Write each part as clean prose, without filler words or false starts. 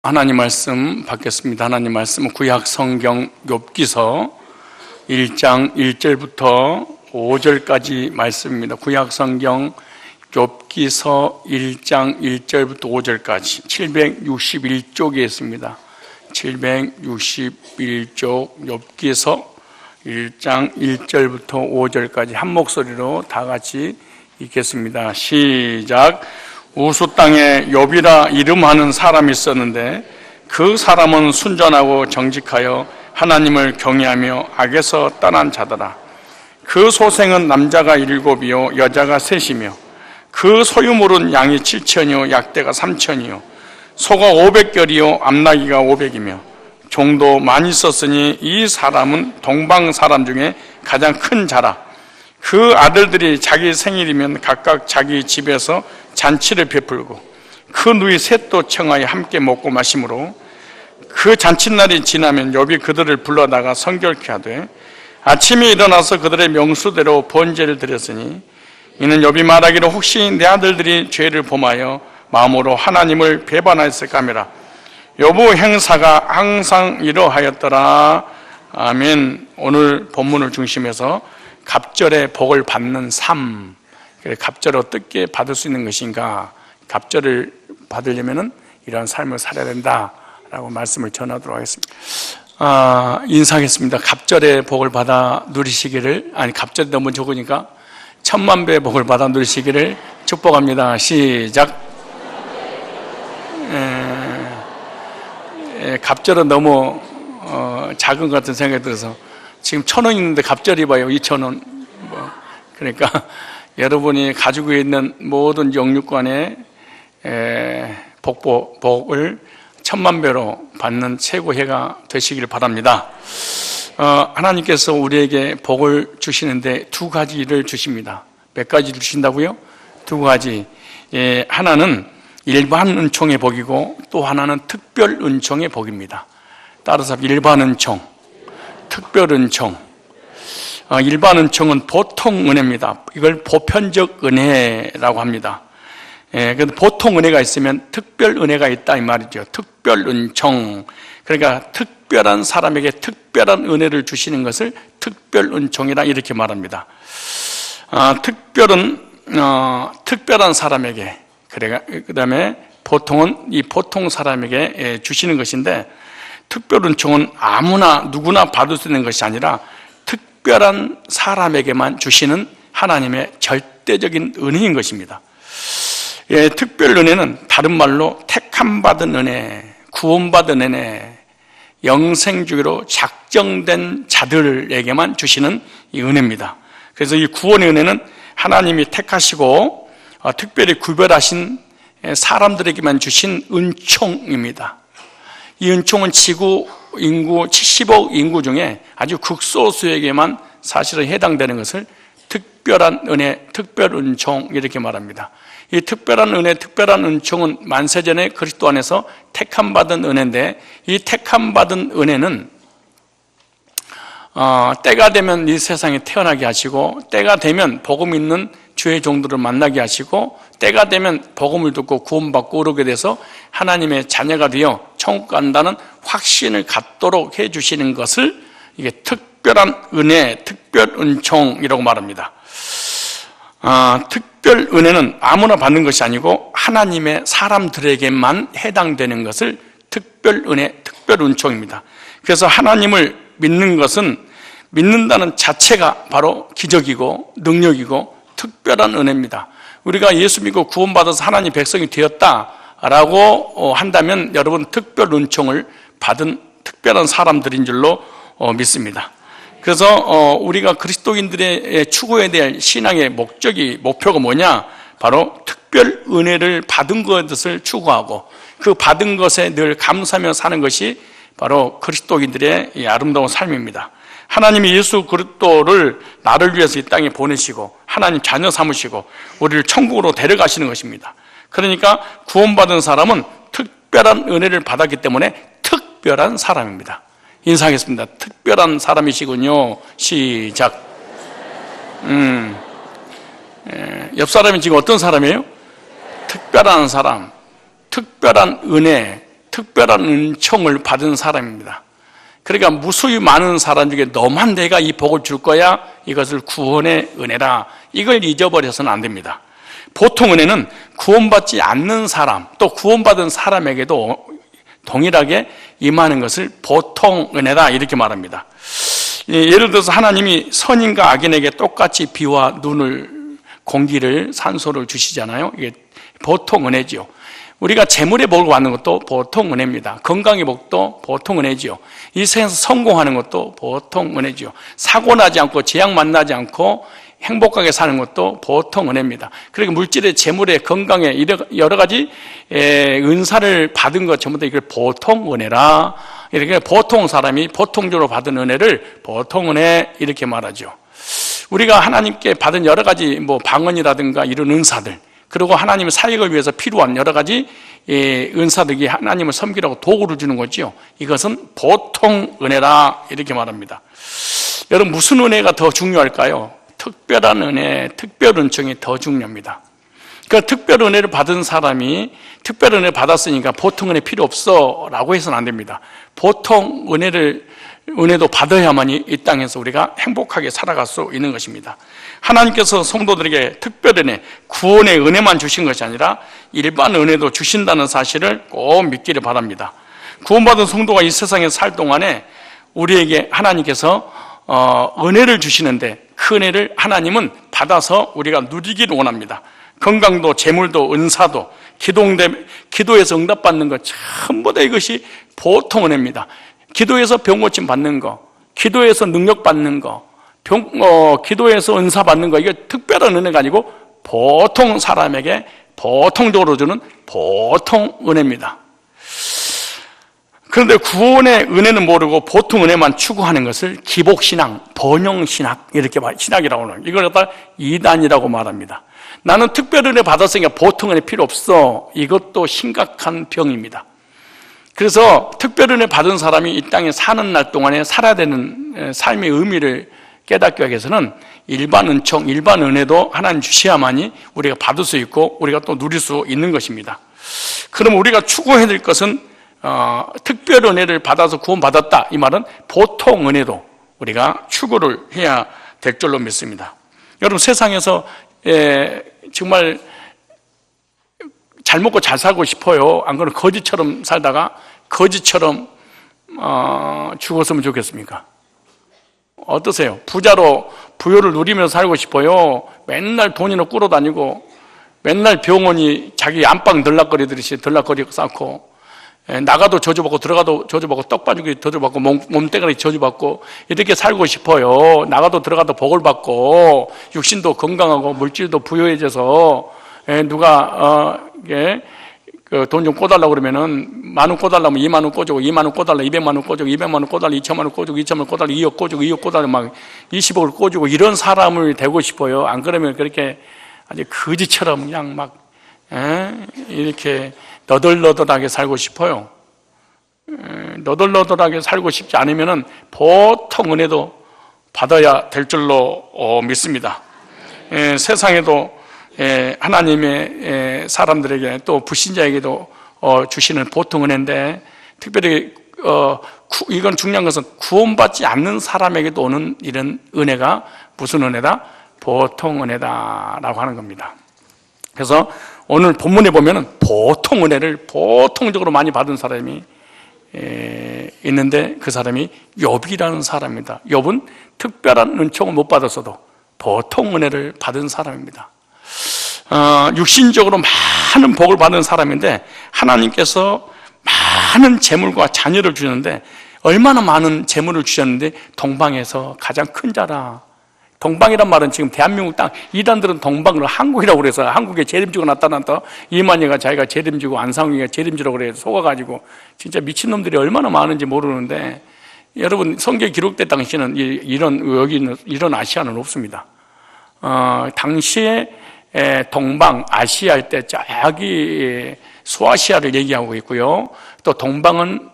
하나님 말씀 받겠습니다. 하나님 말씀은 구약 성경 욥기서 1장 1절부터 5절까지 말씀입니다. 구약 성경 욥기서 1장 1절부터 5절까지 761쪽에 있습니다. 761쪽 욥기서 1장 1절부터 5절까지 한 목소리로 다 같이 읽겠습니다. 시작. 우수 땅에 욥이라 이름하는 사람이 있었는데 그 사람은 순전하고 정직하여 하나님을 경외하며 악에서 떠난 자더라. 그 소생은 남자가 7이요 여자가 3이며 그 소유물은 양이 7천이요 약대가 3천이요 소가 500결이요 암나귀가 500이며 종도 많이 있었으니 이 사람은 동방 사람 중에 가장 큰 자라. 그 아들들이 자기 생일이면 각각 자기 집에서 잔치를 베풀고 그 누이 셋도 청하여 함께 먹고 마시므로 그 잔칫날이 지나면 욥이 그들을 불러다가 성결케 하되 아침에 일어나서 그들의 명수대로 번제를 드렸으니 이는 욥이 말하기를 혹시 내 아들들이 죄를 범하여 마음으로 하나님을 배반하였을까 하미라. 욥의 행사가 항상 이러하였더라. 아멘. 오늘 본문을 중심해서 갑절의 복을 받는 삶, 갑절을 어떻게 받을 수 있는 것인가, 갑절을 받으려면 이러한 삶을 살아야 된다라고 말씀을 전하도록 하겠습니다. 인사하겠습니다. 갑절의 복을 받아 누리시기를, 갑절이 너무 적으니까 10,000,000배의 복을 받아 누리시기를 축복합니다. 시작. 갑절은 너무 작은 것 같은 생각이 들어서 지금 1,000원 있는데 갑절이 봐요. 2,000원. 그러니까 여러분이 가지고 있는 모든 영육관의 복을 10,000,000배로 받는 최고 해가 되시기를 바랍니다. 하나님께서 우리에게 복을 주시는데 2가지를 주십니다. 몇 가지를 주신다고요? 2가지. 하나는 일반 은총의 복이고 또 하나는 특별 은총의 복입니다. 따라서 일반 은총, 특별 은총. 일반 은총은 보통 은혜입니다. 이걸 보편적 은혜라고 합니다. 그런데 보통 은혜가 있으면 특별 은혜가 있다 이 말이죠. 특별 은총. 그러니까 특별한 사람에게 특별한 은혜를 주시는 것을 특별 은총이라 이렇게 말합니다. 특별은 특별한 사람에게, 그 다음에 보통은 이 보통 사람에게 주시는 것인데, 특별 은총은 아무나 누구나 받을 수 있는 것이 아니라 특별한 사람에게만 주시는 하나님의 절대적인 은혜인 것입니다. 특별 은혜는 다른 말로 택함받은 은혜, 구원받은 은혜, 영생주기로 작정된 자들에게만 주시는 이 은혜입니다. 그래서 이 구원의 은혜는 하나님이 택하시고 특별히 구별하신 사람들에게만 주신 은총입니다. 이 은총은 지구 인구 70억 인구 중에 아주 극소수에게만 사실은 해당되는 것을 특별한 은혜, 특별 은총 이렇게 말합니다. 이 특별한 은혜, 특별한 은총은 만세전에 그리스도 안에서 택함받은 은혜인데, 이 택함받은 은혜는 때가 되면 이 세상에 태어나게 하시고, 때가 되면 복음 있는 주의 종들을 만나게 하시고, 때가 되면 복음을 듣고 구원받고 오르게 돼서 하나님의 자녀가 되어 천국 간다는 확신을 갖도록 해주시는 것을 이게 특별한 은혜, 특별 은총이라고 말합니다. 특별 은혜는 아무나 받는 것이 아니고 하나님의 사람들에게만 해당되는 것을 특별 은혜, 특별 은총입니다. 그래서 하나님을 믿는 것은 믿는다는 자체가 바로 기적이고 능력이고 특별한 은혜입니다. 우리가 예수 믿고 구원받아서 하나님 백성이 되었다라고 한다면 여러분 특별 은총을 받은 특별한 사람들인 줄로 믿습니다. 그래서 우리가 그리스도인들의 추구해야 될 신앙의 목표가 뭐냐? 바로 특별 은혜를 받은 것을 추구하고 그 받은 것에 늘 감사하며 사는 것이 바로 그리스도인들의 이 아름다운 삶입니다. 하나님이 예수 그리스도를 나를 위해서 이 땅에 보내시고 하나님 자녀 삼으시고 우리를 천국으로 데려가시는 것입니다. 그러니까 구원받은 사람은 특별한 은혜를 받았기 때문에 특별한 사람입니다. 인사하겠습니다. 특별한 사람이시군요. 시작. 옆 사람이 지금 어떤 사람이에요? 특별한 사람, 특별한 은혜, 특별한 은총을 받은 사람입니다. 그러니까 무수히 많은 사람 중에 너만 내가 이 복을 줄 거야, 이것을 구원의 은혜라, 이걸 잊어버려서는 안 됩니다. 보통 은혜는 구원받지 않는 사람, 또 구원받은 사람에게도 동일하게 임하는 것을 보통 은혜다, 이렇게 말합니다. 예를 들어서 하나님이 선인과 악인에게 똑같이 비와 눈을, 공기를, 산소를 주시잖아요. 이게 보통 은혜지요. 우리가 재물의 복을 받는 것도 보통 은혜입니다. 건강의 복도 보통 은혜지요. 이 세상에서 성공하는 것도 보통 은혜지요. 사고 나지 않고 재앙 만나지 않고 행복하게 사는 것도 보통 은혜입니다. 그러니까 물질의, 재물의, 건강의 여러 가지 은사를 받은 것 전부 다 이걸 보통 은혜라, 이렇게 보통 사람이 보통적으로 받은 은혜를 보통 은혜, 이렇게 말하죠. 우리가 하나님께 받은 여러 가지 방언이라든가 이런 은사들, 그리고 하나님의 사역을 위해서 필요한 여러 가지 은사들이 하나님을 섬기라고 도구를 주는 거지요. 이것은 보통 은혜라, 이렇게 말합니다. 여러분, 무슨 은혜가 더 중요할까요? 특별한 은혜, 특별 은총이 더 중요합니다. 그 특별 은혜를 받은 사람이 특별 은혜를 받았으니까 보통 은혜 필요 없어 라고 해서는 안 됩니다. 보통 은혜도 받아야만이 이 땅에서 우리가 행복하게 살아갈 수 있는 것입니다. 하나님께서 성도들에게 특별 은혜, 구원의 은혜만 주신 것이 아니라 일반 은혜도 주신다는 사실을 꼭 믿기를 바랍니다. 구원받은 성도가 이 세상에 살 동안에 우리에게 하나님께서 은혜를 주시는데, 그 은혜를 하나님은 받아서 우리가 누리기를 원합니다. 건강도, 재물도, 은사도, 기도에서 응답받는 것, 전부 다 이것이 보통 은혜입니다. 기도에서 병고침 받는 거, 기도에서 능력 받는 거, 기도에서 은사 받는 거, 이게 특별한 은혜가 아니고 보통 사람에게 보통적으로 주는 보통 은혜입니다. 그런데 구원의 은혜는 모르고 보통 은혜만 추구하는 것을 기복신앙, 번영신학, 이렇게 신학이라고 하는, 이걸 갖다 이단이라고 말합니다. 나는 특별 은혜 받았으니까 보통 은혜 필요 없어. 이것도 심각한 병입니다. 그래서 특별 은혜 받은 사람이 이 땅에 사는 날 동안에 살아야 되는 삶의 의미를 깨닫기 위해서는 일반 은총, 일반 은혜도 하나님 주셔야만이 우리가 받을 수 있고 우리가 또 누릴 수 있는 것입니다. 그럼 우리가 추구해야 될 것은 특별 은혜를 받아서 구원받았다, 이 말은 보통 은혜도 우리가 추구를 해야 될 줄로 믿습니다. 여러분, 세상에서 정말 잘 먹고 잘 살고 싶어요? 안 그러면 거지처럼 살다가 거지처럼 죽었으면 좋겠습니까? 어떠세요? 부여를 누리면서 살고 싶어요? 맨날 돈이나 꾸러다니고 맨날 병원이 자기 안방 들락거리듯이 들락거리고 쌓고, 나가도 저주받고 들어가도 저주받고 떡반죽이 저주받고 몸때가리 저주받고 이렇게 살고 싶어요. 나가도 들어가도 복을 받고 육신도 건강하고 물질도 부여해져서 누가 돈 좀 꿔달라고 그러면은 10,000원 꿔달라면 20,000원 꿔주고 20,000원 꿔달라 200,000원 꿔주고 200,000원 꿔달라 2,000,000원 꿔주고 2,000,000원 꿔달라 2억 꿔주고 2억 꿔달라 막 20억을 꿔주고 이런 사람을 되고 싶어요. 안 그러면 그렇게 아주 거지처럼 그냥 막 이렇게 너덜너덜하게 살고 싶어요. 너덜너덜하게 살고 싶지 않으면은 보통 은혜도 받아야 될 줄로 믿습니다. 세상에도 하나님의 사람들에게 또 불신자에게도 주시는 보통 은혜인데, 특별히 이건 중요한 것은 구원받지 않는 사람에게도 오는 이런 은혜가 무슨 은혜다? 보통 은혜다라고 하는 겁니다. 그래서 오늘 본문에 보면은 보통 은혜를 보통적으로 많이 받은 사람이 있는데, 그 사람이 욥이라는 사람입니다. 욥은 특별한 은총을 못 받았어도 보통 은혜를 받은 사람입니다. 육신적으로 많은 복을 받은 사람인데, 하나님께서 많은 재물과 자녀를 주셨는데, 얼마나 많은 재물을 주셨는데 동방에서 가장 큰 자라. 동방이란 말은 지금 대한민국 땅, 이단들은 동방을 한국이라고 그래서 한국에 재림주가 나타났다. 이만희가 자기가 재림주고 안상욱이가 재림주라고 그래서 속아가지고 진짜 미친놈들이 얼마나 많은지 모르는데, 여러분, 성경에 기록된 당시에는 이런 아시아는 없습니다. 당시에 동방, 아시아 할 때 저기 소아시아를 얘기하고 있고요. 또 동방은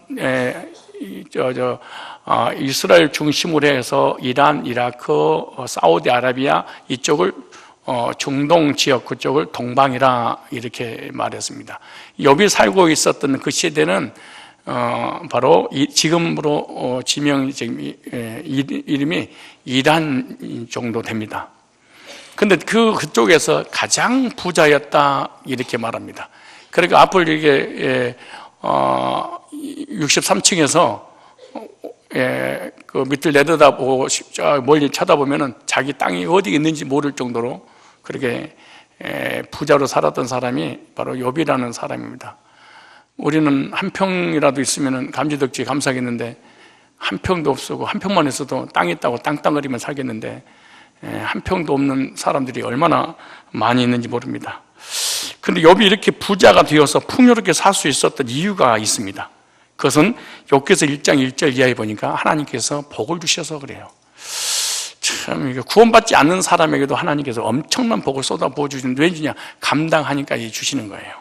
이스라엘 중심으로 해서 이란, 이라크, 사우디아라비아 이쪽을 중동 지역 그쪽을 동방이라 이렇게 말했습니다. 욥이 살고 있었던 그 시대는 바로 지금으로 이름이 이란 정도 됩니다. 근데 그쪽에서 가장 부자였다 이렇게 말합니다. 그러니까 앞을 이렇게 63층에서 그 밑을 내려다보고 멀리 쳐다보면은 자기 땅이 어디 있는지 모를 정도로 그렇게 부자로 살았던 사람이 바로 욥이라는 사람입니다. 우리는 한 평이라도 있으면은 감지덕지에 감사하겠는데 한 평도 없고 한 평만 있어도 땅 있다고 땅땅거리면 살겠는데 한 평도 없는 사람들이 얼마나 많이 있는지 모릅니다. 그런데 욥이 이렇게 부자가 되어서 풍요롭게 살 수 있었던 이유가 있습니다. 그것은 욥기서 1장 1절 이하에 보니까 하나님께서 복을 주셔서 그래요. 참 구원받지 않는 사람에게도 하나님께서 엄청난 복을 쏟아부어 주시는데 왜 주냐? 감당하니까 주시는 거예요.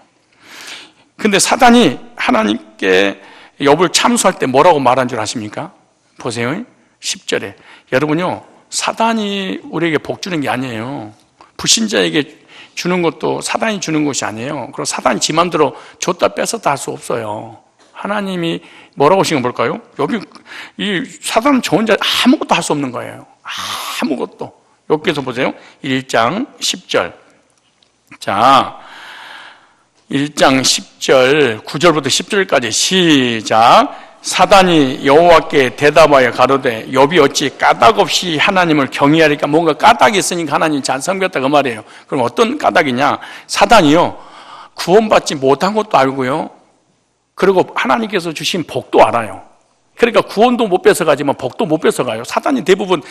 근데 사단이 하나님께 욥을 참수할 때 뭐라고 말한 줄 아십니까? 보세요. 10절에 여러분요, 사단이 우리에게 복 주는 게 아니에요. 불신자에게 주는 것도 사단이 주는 것이 아니에요. 그리고 사단이 지 맘대로 줬다 뺏었다 할 수 없어요. 하나님이 뭐라고 하신 거 볼까요? 욥이 이 사단은 저 혼자 아무것도 할 수 없는 거예요. 아무것도. 욥기서 보세요. 1장 10절. 자, 1장 10절 9절부터 10절까지 시작. 사단이 여호와께 대답하여 가로되 욥이 어찌 까닭 없이 하나님을 경외하리까? 뭔가 까닭이 있으니까 하나님 잘 섬겼다 그 말이에요. 그럼 어떤 까닭이냐? 사단이요, 구원받지 못한 것도 알고요, 그리고 하나님께서 주신 복도 알아요. 그러니까 구원도 못 뺏어가지만 복도 못 뺏어가요. 사단이 대부분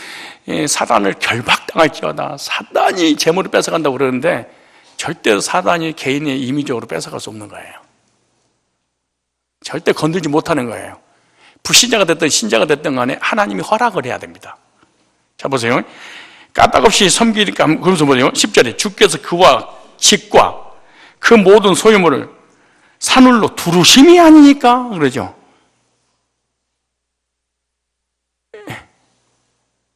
사단을 결박당할지어다 사단이 재물을 뺏어간다고 그러는데 절대 사단이 개인의 임의적으로 뺏어갈 수 없는 거예요. 절대 건들지 못하는 거예요. 불신자가 됐든 신자가 됐든 간에 하나님이 허락을 해야 됩니다. 자 보세요. 까딱없이 섬기니까 그러면서 보세요. 10절에 주께서 그와 집과 그 모든 소유물을 산울로 두루심이 아니니까 그러죠.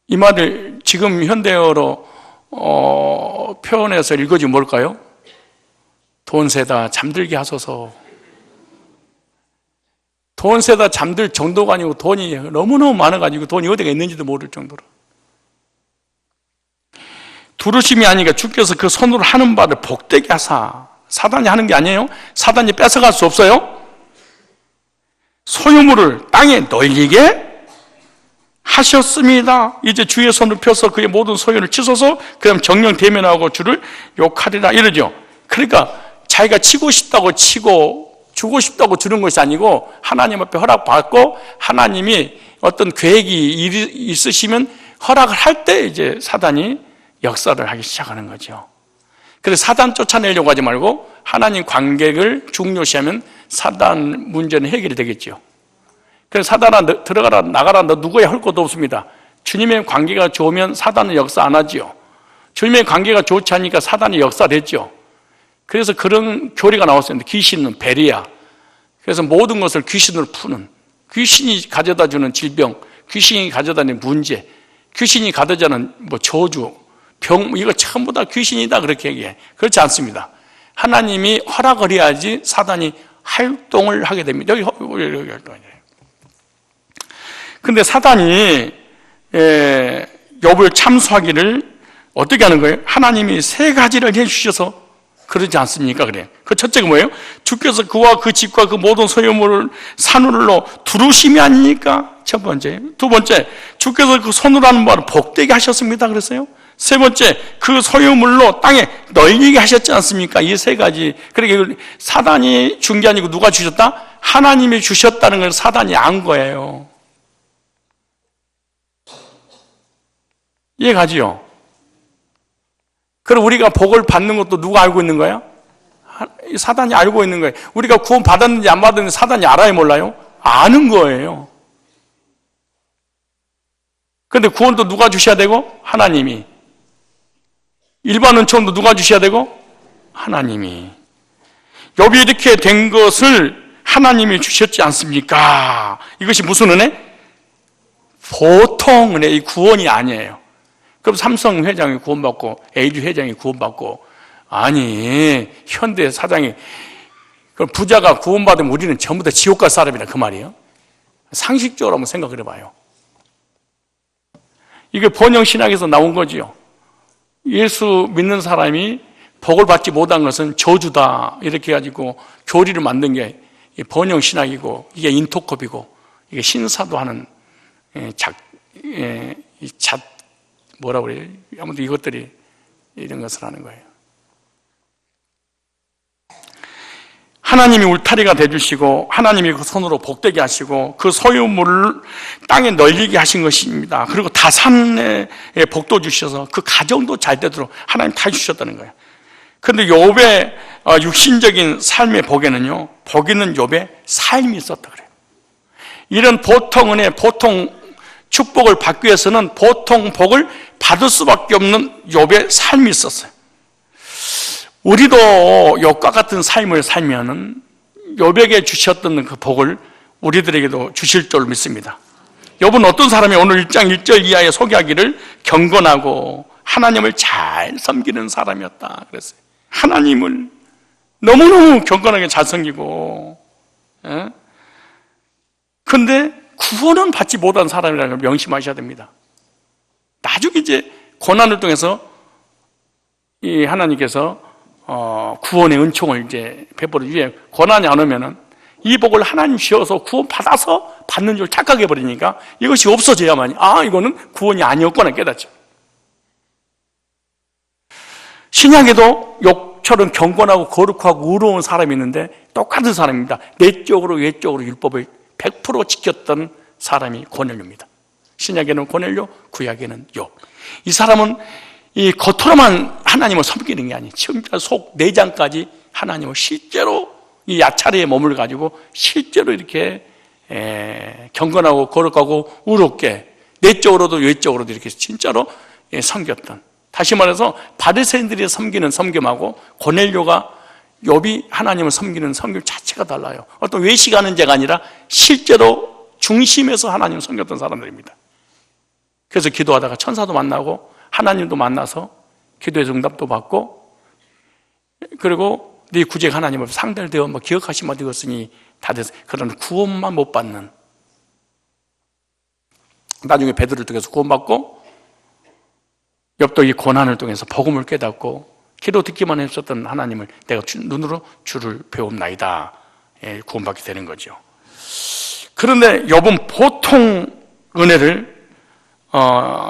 이 말을 지금 현대어로 표현해서 읽어주면 뭘까요? 돈 세다 잠들게 하소서. 돈 세다 잠들 정도가 아니고 돈이 너무너무 많아가지고 돈이 어디가 있는지도 모를 정도로. 두루심이 아니니까 주께서 그 손으로 하는 바를 복되게 하사. 사단이 하는 게 아니에요. 사단이 뺏어갈 수 없어요. 소유물을 땅에 널리게 하셨습니다. 이제 주의 손을 펴서 그의 모든 소유를 치소서. 그럼 정령 대면하고 주를 욕하리라 이러죠. 그러니까 자기가 치고 싶다고 치고 주고 싶다고 주는 것이 아니고 하나님 앞에 허락받고 하나님이 어떤 계획이 있으시면 허락을 할 때 이제 사단이 역사를 하기 시작하는 거죠. 그래서 사단 쫓아내려고 하지 말고 하나님 관계를 중요시하면 사단 문제는 해결이 되겠죠. 그래서 사단아 들어가라 나가라 너 누구야 할 것도 없습니다. 주님의 관계가 좋으면 사단은 역사 안 하지요. 주님의 관계가 좋지 않으니까 사단이 역사를 했죠. 그래서 그런 교리가 나왔습니다. 귀신은 베리야. 그래서 모든 것을 귀신으로 푸는, 귀신이 가져다 주는 질병, 귀신이 가져다는 문제, 귀신이 가져다는 저주, 병, 이거 전부 다 귀신이다 그렇게 얘기해. 그렇지 않습니다. 하나님이 허락을 해야지 사단이 활동을 하게 됩니다. 여기 활동이에요. 근데 사단이 욥을 참수하기를 어떻게 하는 거예요? 하나님이 세 가지를 해주셔서 그러지 않습니까? 그래. 그 첫째가 뭐예요? 주께서 그와 그 집과 그 모든 소유물을 산울로 두루심이 아니니까. 첫 번째. 두 번째, 주께서 그 손으로 하는 바를 복되게 하셨습니다. 그랬어요. 세 번째, 그 소유물로 땅에 널리게 하셨지 않습니까? 이 세 가지. 그러니까 사단이 준 게 아니고 누가 주셨다? 하나님이 주셨다는 걸 사단이 안 거예요. 이해가지요? 그럼 우리가 복을 받는 것도 누가 알고 있는 거야? 사단이 알고 있는 거예요. 우리가 구원 받았는지 안 받았는지 사단이 알아요, 몰라요? 아는 거예요. 그런데 구원도 누가 주셔야 되고? 하나님이. 일반 은총도 누가 주셔야 되고? 하나님이. 욥이 이렇게 된 것을 하나님이 주셨지 않습니까? 이것이 무슨 은혜? 보통 은혜, 이 구원이 아니에요. 그럼 삼성 회장이 구원받고 LG 회장이 구원받고, 아니 현대 사장이, 그럼 부자가 구원받으면 우리는 전부 다 지옥 갈 사람이라 그 말이에요. 상식적으로 한번 생각을 해봐요. 이게 번영신학에서 나온 거지요. 예수 믿는 사람이 복을 받지 못한 것은 저주다 이렇게 해가지고 교리를 만든 게 번영신학이고, 이게 인토컵이고, 이게 신사도 하는 뭐라고 그래요? 아무튼 이것들이 이런 것을 하는 거예요. 하나님이 울타리가 되주시고, 하나님이 그 손으로 복되게 하시고, 그 소유물을 땅에 널리게 하신 것입니다. 그리고 다산에 복도 주셔서 그 가정도 잘 되도록 하나님 다 주셨다는 거예요. 그런데 욥의 육신적인 삶의 복에는요, 복 있는 욥의 삶이 있었다 그래요. 이런 보통 은혜, 보통 축복을 받기 위해서는 보통 복을 받을 수밖에 없는 욥의 삶이 있었어요. 우리도 욥과 같은 삶을 살면은 욥에게 주셨던 그 복을 우리들에게도 주실 줄 믿습니다. 욥은 어떤 사람이 오늘 1장 1절 이하에 소개하기를 경건하고 하나님을 잘 섬기는 사람이었다 그랬어요. 하나님을 너무너무 경건하게 잘 섬기고, 그런데 구원은 받지 못한 사람이라는 걸 명심하셔야 됩니다. 나중에 이제 고난을 통해서 이 하나님께서 구원의 은총을 이제 베풀어 주에, 고난이 안 오면은 이 복을 하나님 주셔서 구원 받아서 받는 줄 착각해 버리니까 이것이 없어져야만이, 이거는 구원이 아니었구나 깨닫죠. 신약에도 욥처럼 경건하고 거룩하고 의로운 사람이 있는데 똑같은 사람입니다. 내적으로 외적으로 율법을 100% 지켰던 사람이 고넬료입니다. 신약에는 고넬료, 구약에는 욥. 이 사람은 이 겉으로만 하나님을 섬기는 게 아니에요. 진짜 속 내장까지 하나님을 실제로 이 야차례의 몸을 가지고 실제로 이렇게 경건하고 거룩하고 의롭게 내적으로도 외적으로도 이렇게 진짜로 섬겼던, 다시 말해서 바리새인들이 섬기는 섬김하고 고넬료가 욥이 하나님을 섬기는 섬김 자체가 달라요. 어떤 외식하는 자가 아니라 실제로 중심에서 하나님을 섬겼던 사람들입니다. 그래서 기도하다가 천사도 만나고 하나님도 만나서 기도의 응답도 받고, 그리고 네 구제 하나님을 상대를 되어 기억하시면 되었으니 다 됐어. 그런 구원만 못 받는, 나중에 베드로를 통해서 구원받고 욥도 이 고난을 통해서 복음을 깨닫고 기도 듣기만 했었던 하나님을 내가 눈으로 주를 배움나이다, 구원받게 되는 거죠. 그런데 욥은 보통 은혜를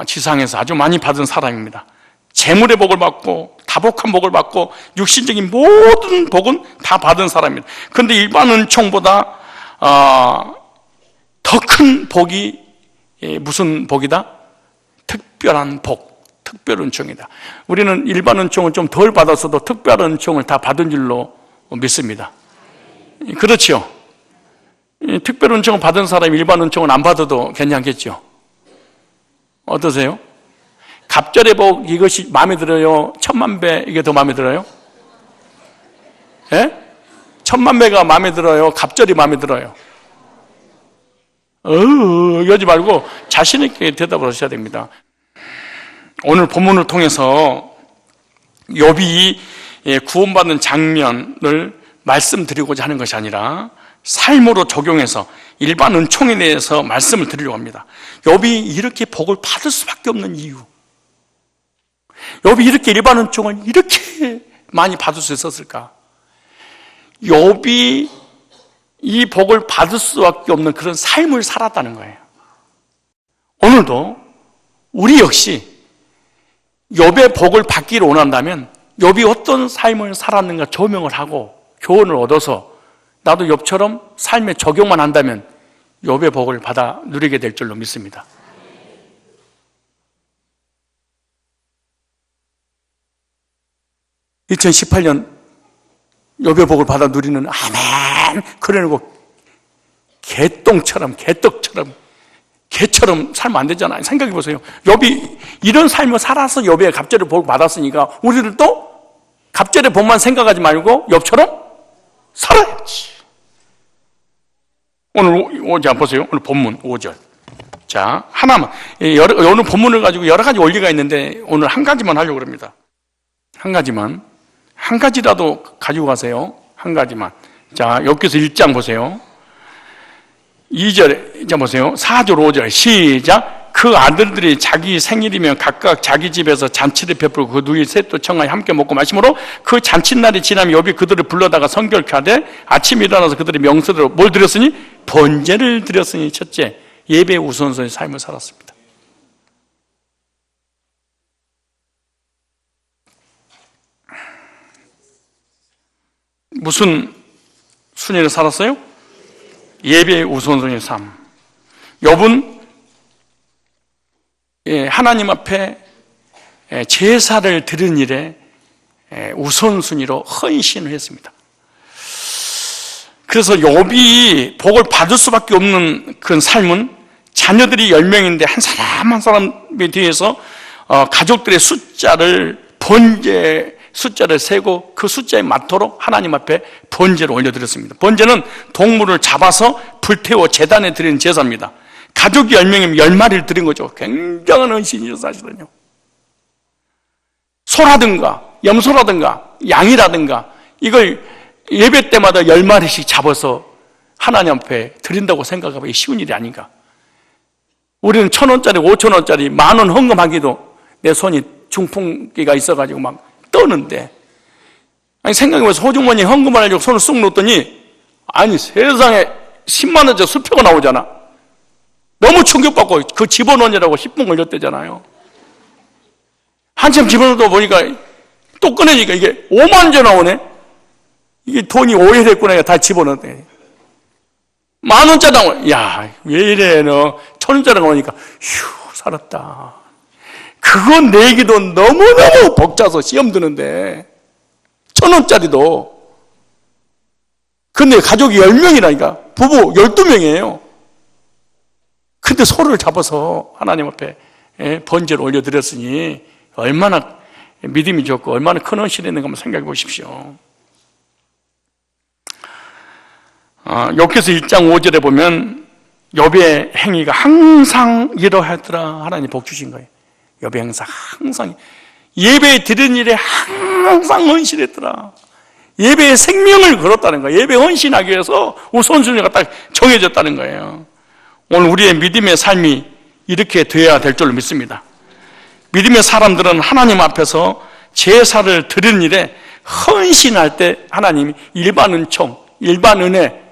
지상에서 아주 많이 받은 사람입니다. 재물의 복을 받고 다복한 복을 받고 육신적인 모든 복은 다 받은 사람입니다. 그런데 일반 은총보다 더 큰 복이 무슨 복이다? 특별한 복, 특별 은총이다. 우리는 일반 은총을 좀 덜 받았어도 특별 은총을 다 받은 줄로 믿습니다. 그렇죠? 특별 은총을 받은 사람이 일반 은총을 안 받아도 괜찮겠죠? 어떠세요? 갑절의 복, 이것이 마음에 들어요? 천만배 이게 더 마음에 들어요? 예? 천만배가 마음에 들어요? 갑절이 마음에 들어요? 이러지 말고 자신 있게 대답을 하셔야 됩니다. 오늘 본문을 통해서 욥이 구원받는 장면을 말씀드리고자 하는 것이 아니라 삶으로 적용해서 일반 은총에 대해서 말씀을 드리려고 합니다. 욥이 이렇게 복을 받을 수밖에 없는 이유, 욥이 이렇게 일반 은총을 이렇게 많이 받을 수 있었을까? 욥이 이 복을 받을 수밖에 없는 그런 삶을 살았다는 거예요. 오늘도 우리 역시 욥의 복을 받기를 원한다면 욥이 어떤 삶을 살았는가 조명을 하고 교훈을 얻어서 나도 욥처럼 삶에 적용만 한다면 욥의 복을 받아 누리게 될 줄로 믿습니다. (2018년) 욥의 복을 받아 누리는 아멘 그래놓고 개똥처럼 개떡처럼 개처럼 살면 안 되잖아요. 생각해 보세요. 욥이 이런 삶을 살아서 욥의 갑절의 복을 받았으니까 우리들도 갑절의 복만 생각하지 말고 욥처럼 살아야지. 오늘 5절 보세요. 오늘 본문 5절. 자, 하나만. 오늘 본문을 가지고 여러 가지 원리가 있는데 오늘 한 가지만 하려고 합니다. 한 가지만. 한 가지라도 가지고 가세요. 한 가지만. 자, 여기서 1장 보세요. 2절, 자 보세요. 4절, 5절. 시작. 그 아들들이 자기 생일이면 각각 자기 집에서 잔치를 베풀고 그 누이 셋도 청하에 함께 먹고 마시므로 그 잔칫날이 지나면 욥이 그들을 불러다가 성결케 하되 아침에 일어나서 그들의 명세대로 뭘 드렸으니? 번제를 드렸으니. 첫째, 예배 우선순위 삶을 살았습니다. 무슨 순위를 살았어요? 예배 우선순위 삶. 욥은 하나님 앞에 제사를 드린 일에 우선순위로 헌신을 했습니다. 그래서 욥이 복을 받을 수밖에 없는 그런 삶은 자녀들이 10명인데 한 사람 한 사람에 대해서 가족들의 번제 숫자를 세고 그 숫자에 맞도록 하나님 앞에 번제를 올려드렸습니다. 번제는 동물을 잡아서 불태워 제단에 드리는 제사입니다. 가족이 10명이면 10마리를 드린 거죠. 굉장한 헌신이죠, 사실은요. 소라든가 염소라든가 양이라든가 이걸 예배 때마다 10마리씩 잡아서 하나님 앞에 드린다고 생각하면 쉬운 일이 아닌가. 우리는 1,000원짜리 5,000원짜리 10,000원 헌금하기도 내 손이 중풍기가 있어가지고 막 떠는데, 아니 생각해보면 소주머니 헌금을 하려고 손을 쑥 놓았더니 아니 세상에 10만 원짜리 수표가 나오잖아. 너무 충격받고 그 집어넣으라고 10분 걸렸대잖아요. 한참 집어넣다 보니까 또 꺼내니까 이게 5만 원짜리 나오네. 이게 돈이 오해됐구나. 다 집어넣었대. 10,000원짜리 나오네. 야, 왜 이래 너. 1,000원짜리 나오니까 휴 살았다. 그거 내기도 너무너무 벅차서 시험 드는데 1,000원짜리도. 근데 가족이 10명이라니까. 부부 12명이에요. 근데 소를 잡아서 하나님 앞에 번제를 올려드렸으니 얼마나 믿음이 좋고 얼마나 큰 헌신했는가 한번 생각해 보십시오. 욥기서 1장 5절에 보면 욥의 행위가 항상 이러하더라. 하나님 복 주신 거예요. 욥의 행사 항상 예배 드린 일에 항상 헌신했더라. 예배에 생명을 걸었다는 거예요. 예배 헌신하기 위해서 우선순위가 딱 정해졌다는 거예요. 오늘 우리의 믿음의 삶이 이렇게 되어야 될 줄로 믿습니다. 믿음의 사람들은 하나님 앞에서 제사를 드리는 일에 헌신할 때 하나님이 일반 은총, 일반 은혜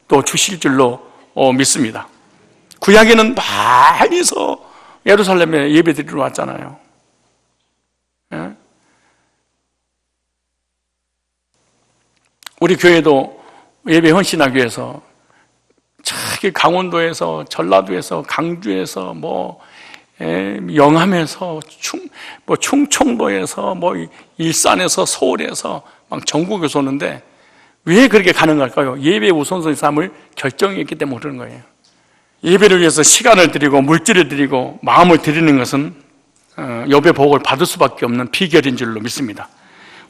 또 주실 줄로 믿습니다. 구약에는 많이서 예루살렘에 예배 드리러 왔잖아요. 예? 우리 교회도 예배 헌신하기 위해서 저기 강원도에서, 전라도에서, 강주에서, 영암에서, 충청도에서, 일산에서, 서울에서 막 전국에서 오는데 왜 그렇게 가능할까요? 예배 우선순위 삶을 결정했기 때문에 그러는 거예요. 예배를 위해서 시간을 드리고 물질을 드리고 마음을 드리는 것은 욥의 복을 받을 수밖에 없는 비결인 줄로 믿습니다.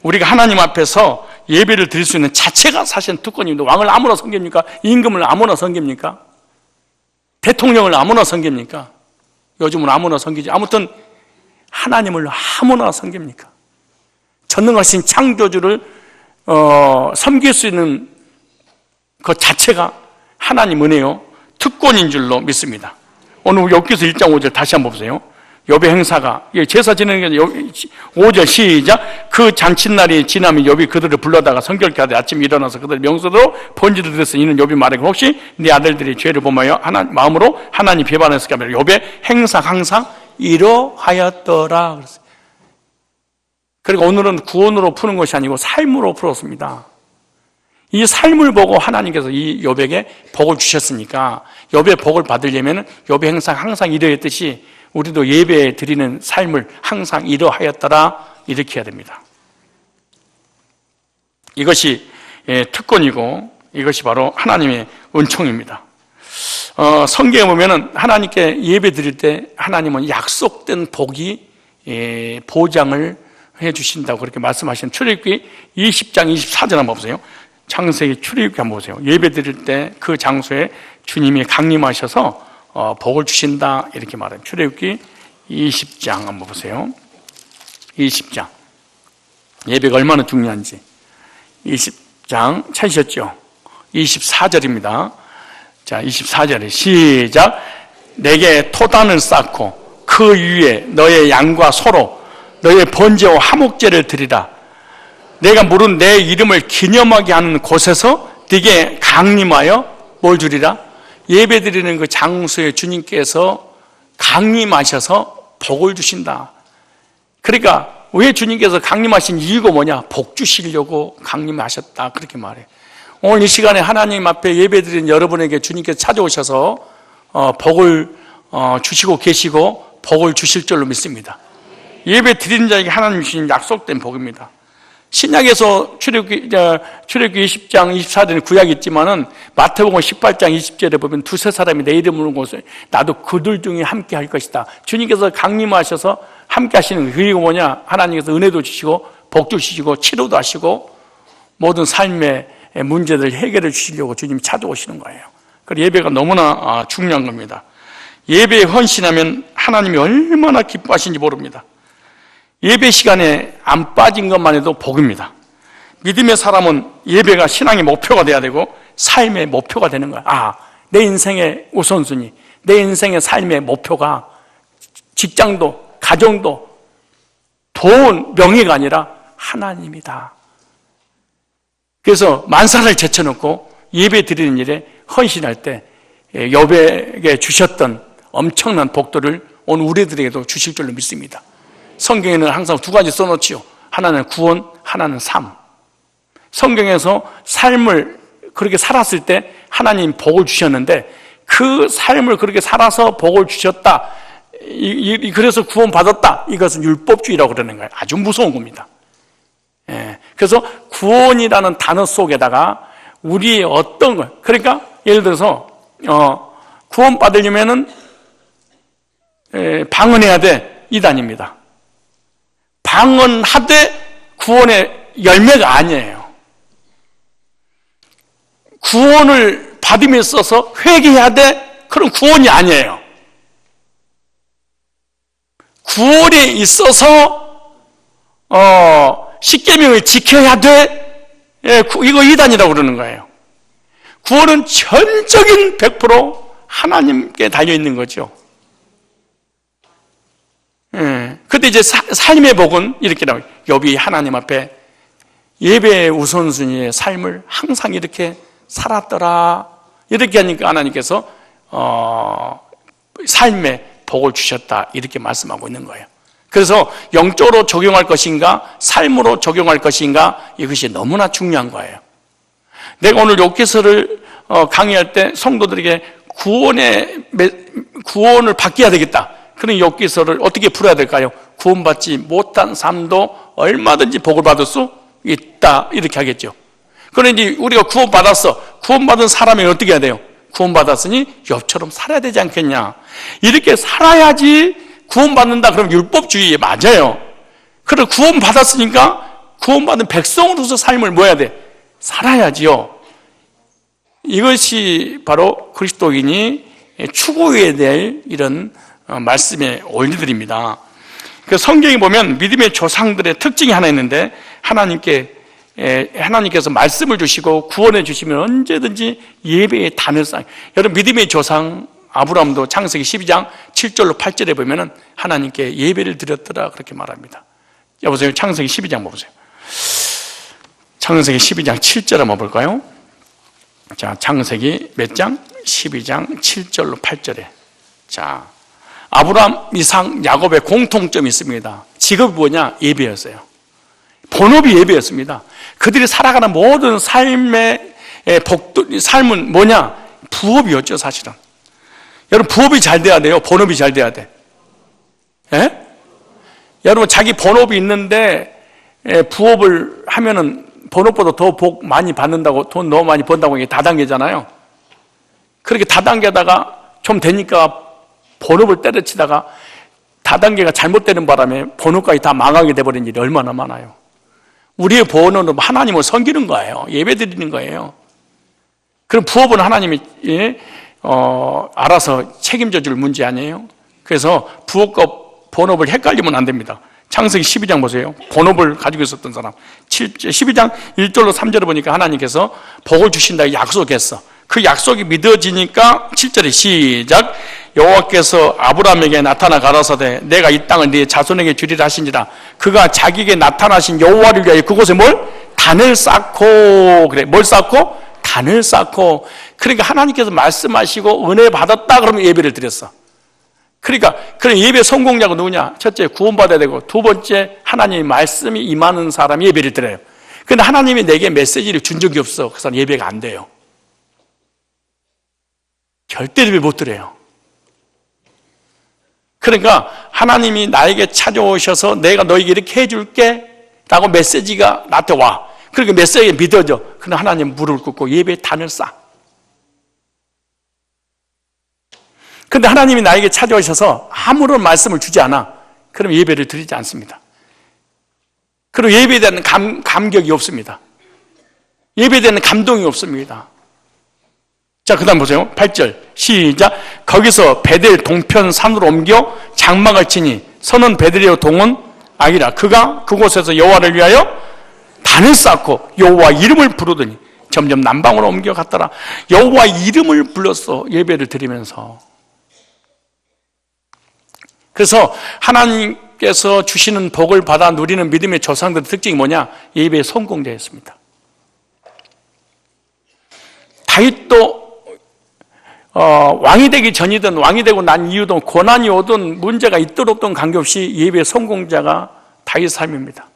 우리가 하나님 앞에서 예배를 드릴 수 있는 자체가 사실은 특권입니다. 왕을 아무나 섬깁니까? 임금을 아무나 섬깁니까? 대통령을 아무나 섬깁니까? 요즘은 아무나 섬기지. 아무튼 하나님을 아무나 섬깁니까? 전능하신 창조주를 섬길 수 있는 그 자체가 하나님 은혜요 특권인 줄로 믿습니다. 오늘 욥기서 1장 5절 다시 한번 보세요. 욥의 행사가 제사 지내는 게 5절 시작. 그 잔칫날이 지나면 욥이 그들을 불러다가 성결케 하되 아침에 일어나서 그들의 명소대로 번제를 드렸으니 이는 욥이 말하기를 혹시 네 아들들이 죄를 범하여 마음으로 하나님 배반했을까 하며 욥의 행사 항상 이러하였더라 그랬어요. 그리고 오늘은 구원으로 푸는 것이 아니고 삶으로 풀었습니다. 이 삶을 보고 하나님께서 이 욥에게 복을 주셨으니까 욥의 복을 받으려면 욥의 행사 항상 이러했듯이 우리도 예배 드리는 삶을 항상 이러하였더라 이렇게 해야 됩니다. 이것이 특권이고 이것이 바로 하나님의 은총입니다. 성경에 보면은 하나님께 예배 드릴 때 하나님은 약속된 복이 보장을 해 주신다고 그렇게 말씀하시는 출애굽기 20장 24절 한번 보세요. 창세기 출애굽기 한번 보세요. 예배 드릴 때 그 장소에 주님이 강림하셔서 복을 주신다 이렇게 말해요. 출애굽기 20장 한번 보세요. 20장 예배가 얼마나 중요한지. 20장 찾으셨죠? 24절입니다. 자, 24절에 시작. 내게 토단을 쌓고 그 위에 너의 양과 소로 너의 번제와 화목제를 드리라. 내가 물은 내 이름을 기념하게 하는 곳에서 네게 강림하여 뭘 주리라? 예배 드리는 그 장소에 주님께서 강림하셔서 복을 주신다. 그러니까 왜 주님께서 강림하신 이유가 뭐냐? 복 주시려고 강림하셨다 그렇게 말해요. 오늘 이 시간에 하나님 앞에 예배 드리는 여러분에게 주님께서 찾아오셔서 복을 주시고 계시고 복을 주실 줄로 믿습니다. 예배 드리는 자에게 하나님 주신 약속된 복입니다. 신약에서 출애굽기 20장 24절에 구약이 있지만은 마태복음 18장 20절에 보면 두세 사람이 내 이름으로 곳에 나도 그들 중에 함께 할 것이다. 주님께서 강림하셔서 함께 하시는 그 이유가 뭐냐? 하나님께서 은혜도 주시고 복도 주시고 치료도 하시고 모든 삶의 문제들 해결해 주시려고 주님이 찾아오시는 거예요. 그래서 예배가 너무나 중요한 겁니다. 예배에 헌신하면 하나님이 얼마나 기뻐하시는지 모릅니다. 예배 시간에 안 빠진 것만 해도 복입니다. 믿음의 사람은 예배가 신앙의 목표가 돼야 되고 삶의 목표가 되는 거야. 내 인생의 우선순위, 내 인생의 삶의 목표가 직장도 가정도 돈, 명예가 아니라 하나님이다. 그래서 만사를 제쳐놓고 예배 드리는 일에 헌신할 때 욥에게 주셨던 엄청난 복들을 오늘 우리들에게도 주실 줄로 믿습니다. 성경에는 항상 두 가지 써놓지요. 하나는 구원, 하나는 삶. 성경에서 삶을 그렇게 살았을 때 하나님 복을 주셨는데 그 삶을 그렇게 살아서 복을 주셨다. 그래서 구원받았다. 이것은 율법주의라고 그러는 거예요. 아주 무서운 겁니다. 그래서 구원이라는 단어 속에다가 우리의 어떤 것, 그러니까 예를 들어서 구원받으려면은 방언해야 돼. 이단입니다. 방언하되 구원의 열매가 아니에요. 구원을 받음에 있어서 회개해야 돼. 그럼 구원이 아니에요. 구원에 있어서 십계명을 지켜야 돼. 이거 이단이라고 그러는 거예요. 구원은 전적인 100% 하나님께 달려있는 거죠. 그때 이제 삶의 복은 이렇게 나와요. 욥이 하나님 앞에 예배의 우선순위의 삶을 항상 이렇게 살았더라. 이렇게 하니까 하나님께서 삶의 복을 주셨다. 이렇게 말씀하고 있는 거예요. 그래서 영적으로 적용할 것인가 삶으로 적용할 것인가 이것이 너무나 중요한 거예요. 내가 오늘 욥기서를 강의할 때 성도들에게 구원을 받게 되겠다. 그런 욥기서를 어떻게 풀어야 될까요? 구원받지 못한 삶도 얼마든지 복을 받을 수 있다. 이렇게 하겠죠. 그런데 우리가 구원받았어. 구원받은 사람이 어떻게 해야 돼요? 구원받았으니 욥처럼 살아야 되지 않겠냐. 이렇게 살아야지 구원받는다. 그럼 율법주의 맞아요. 그래 구원받았으니까 구원받은 백성으로서 삶을 뭐 해야 돼? 살아야지요. 이것이 바로 그리스도인이 추구해야 될 이런 말씀의 원리들입니다. 그 성경에 보면 믿음의 조상들의 특징이 하나 있는데 하나님께서 말씀을 주시고 구원해 주시면 언제든지 예배의 단을 쌓아요. 여러분 믿음의 조상 아브라함도 창세기 12장 7절로 8절에 보면은 하나님께 예배를 드렸더라 그렇게 말합니다. 여보세요. 창세기 12장 보세요. 창세기 12장 7절 한번 볼까요? 자, 창세기 몇 장? 12장 7절로 8절에. 자, 아브라함, 이삭, 야곱의 공통점이 있습니다. 직업이 뭐냐? 예배였어요. 본업이 예배였습니다. 그들이 살아가는 모든 삶의 삶은 뭐냐? 부업이었죠, 사실은. 여러분, 부업이 잘 돼야 돼요. 본업이 잘 돼야 돼. 예? 여러분, 자기 본업이 있는데 부업을 하면은 본업보다 더 복 많이 받는다고, 돈 너무 많이 번다고 이게 다단계잖아요. 그렇게 다단계다가 좀 되니까 본업을 때려치다가 다단계가 잘못되는 바람에 본업까지 다 망하게 돼버린 일이 얼마나 많아요. 우리의 본업은 하나님을 섬기는 거예요. 예배 드리는 거예요. 그럼 부업은 하나님이 알아서 책임져 줄 문제 아니에요? 그래서 부업과 본업을 헷갈리면 안 됩니다. 창세기 12장 보세요. 본업을 가지고 있었던 사람. 12장 1절로 3절을 보니까 하나님께서 복을 주신다고 약속했어. 그 약속이 믿어지니까 7절에 시작. 여호와께서 아브라함에게 나타나 가라사대 내가 이 땅을 네 자손에게 주리라 하신지라. 그가 자기에게 나타나신 여호와를 위하여 그곳에 뭘? 단을 쌓고. 그래. 뭘 쌓고? 단을 쌓고. 그러니까 하나님께서 말씀하시고 은혜 받았다 그러면 예배를 드렸어. 그러니까 예배 성공자가 누구냐? 첫째 구원받아야 되고, 두 번째 하나님의 말씀이 임하는 사람이 예배를 드려요. 그런데 하나님이 내게 메시지를 준 적이 없어. 그 사람 예배가 안 돼요. 절대 예배 못 드려요. 그러니까 하나님이 나에게 찾아오셔서 내가 너에게 이렇게 해줄게 라고 메시지가 나한테 와. 그러니까 메시지가 믿어져. 그러나 하나님 무릎을 꿇고 예배의 단을 쌓아. 그런데 하나님이 나에게 찾아오셔서 아무런 말씀을 주지 않아. 그럼 예배를 드리지 않습니다. 그리고 예배에 대한 감격이 없습니다. 예배에 대한 감동이 없습니다. 자, 그 다음 보세요. 8절 시작. 거기서 베델 동편 산으로 옮겨 장막을 치니 선은 베델이요 동은 아기라. 그가 그곳에서 여호와를 위하여 단을 쌓고 여호와 이름을 부르더니 점점 남방으로 옮겨갔더라. 여호와 이름을 불렀어. 예배를 드리면서. 그래서 하나님께서 주시는 복을 받아 누리는 믿음의 조상들의 특징이 뭐냐? 예배의 성공자였습니다. 다윗도 왕이 되기 전이든 왕이 되고 난 이후든 고난이 오든 문제가 있든 없든 관계없이 예배의 성공자가 다윗 삶입니다.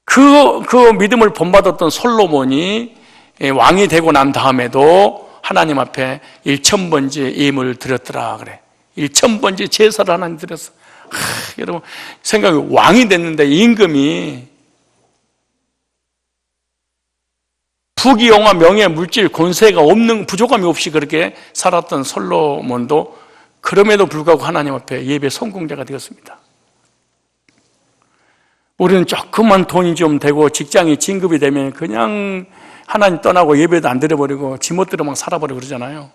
그 믿음을 본받았던 솔로몬이 왕이 되고 난 다음에도 하나님 앞에 1000번째 예물을 드렸더라 그래. 1000번째 제사를 하나님 드렸어. 여러분 생각해, 왕이 됐는데 임금이 부귀영화, 명예, 물질, 권세가 없는, 부족함이 없이 그렇게 살았던 솔로몬도 그럼에도 불구하고 하나님 앞에 예배 성공자가 되었습니다. 우리는 조금만 돈이 좀 되고 직장이 진급이 되면 그냥 하나님 떠나고 예배도 안 드려버리고 지멋대로 막 살아버리고 그러잖아요.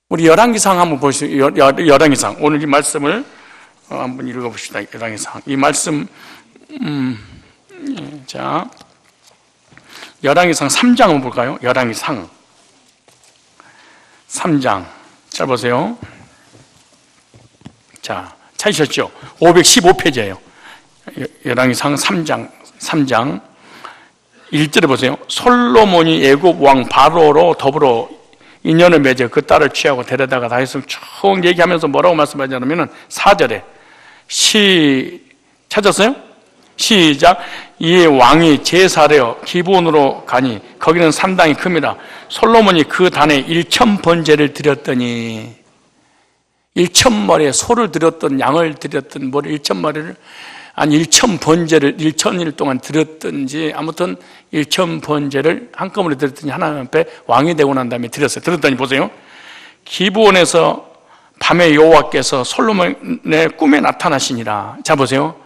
우리 열왕기상 한번 보시죠. 열왕기상. 오늘 이 말씀을 한번 읽어봅시다. 열왕기상. 이 말씀, 자, 열왕기상 3장 한번 볼까요? 열왕기상 3장. 잘 보세요. 자, 찾으셨죠? 515페이지예요. 열왕기상 3장 1절에 보세요. 솔로몬이 애굽 왕 바로로 더불어 인연을 맺어 그 딸을 취하고 데려다가 다윗을 쭉 얘기하면서 뭐라고 말씀하냐면은 4절에 찾았어요? 시작. 이에 왕이 제사하려 기브온으로 가니 거기는 산당이 큽니다. 솔로몬이 그 단에 1000번제를 드렸더니 1000마리의 소를 드렸던, 양을 드렸던, 1000마리를, 아니 1000번제를 1000일 동안 드렸든지 아무튼 1000번제를 한꺼번에 드렸더니 하나님 앞에 왕이 되고 난 다음에 드렸어요. 드렸더니 보세요. 기브온에서 밤에 여호와께서 솔로몬의 꿈에 나타나시니라. 자 보세요.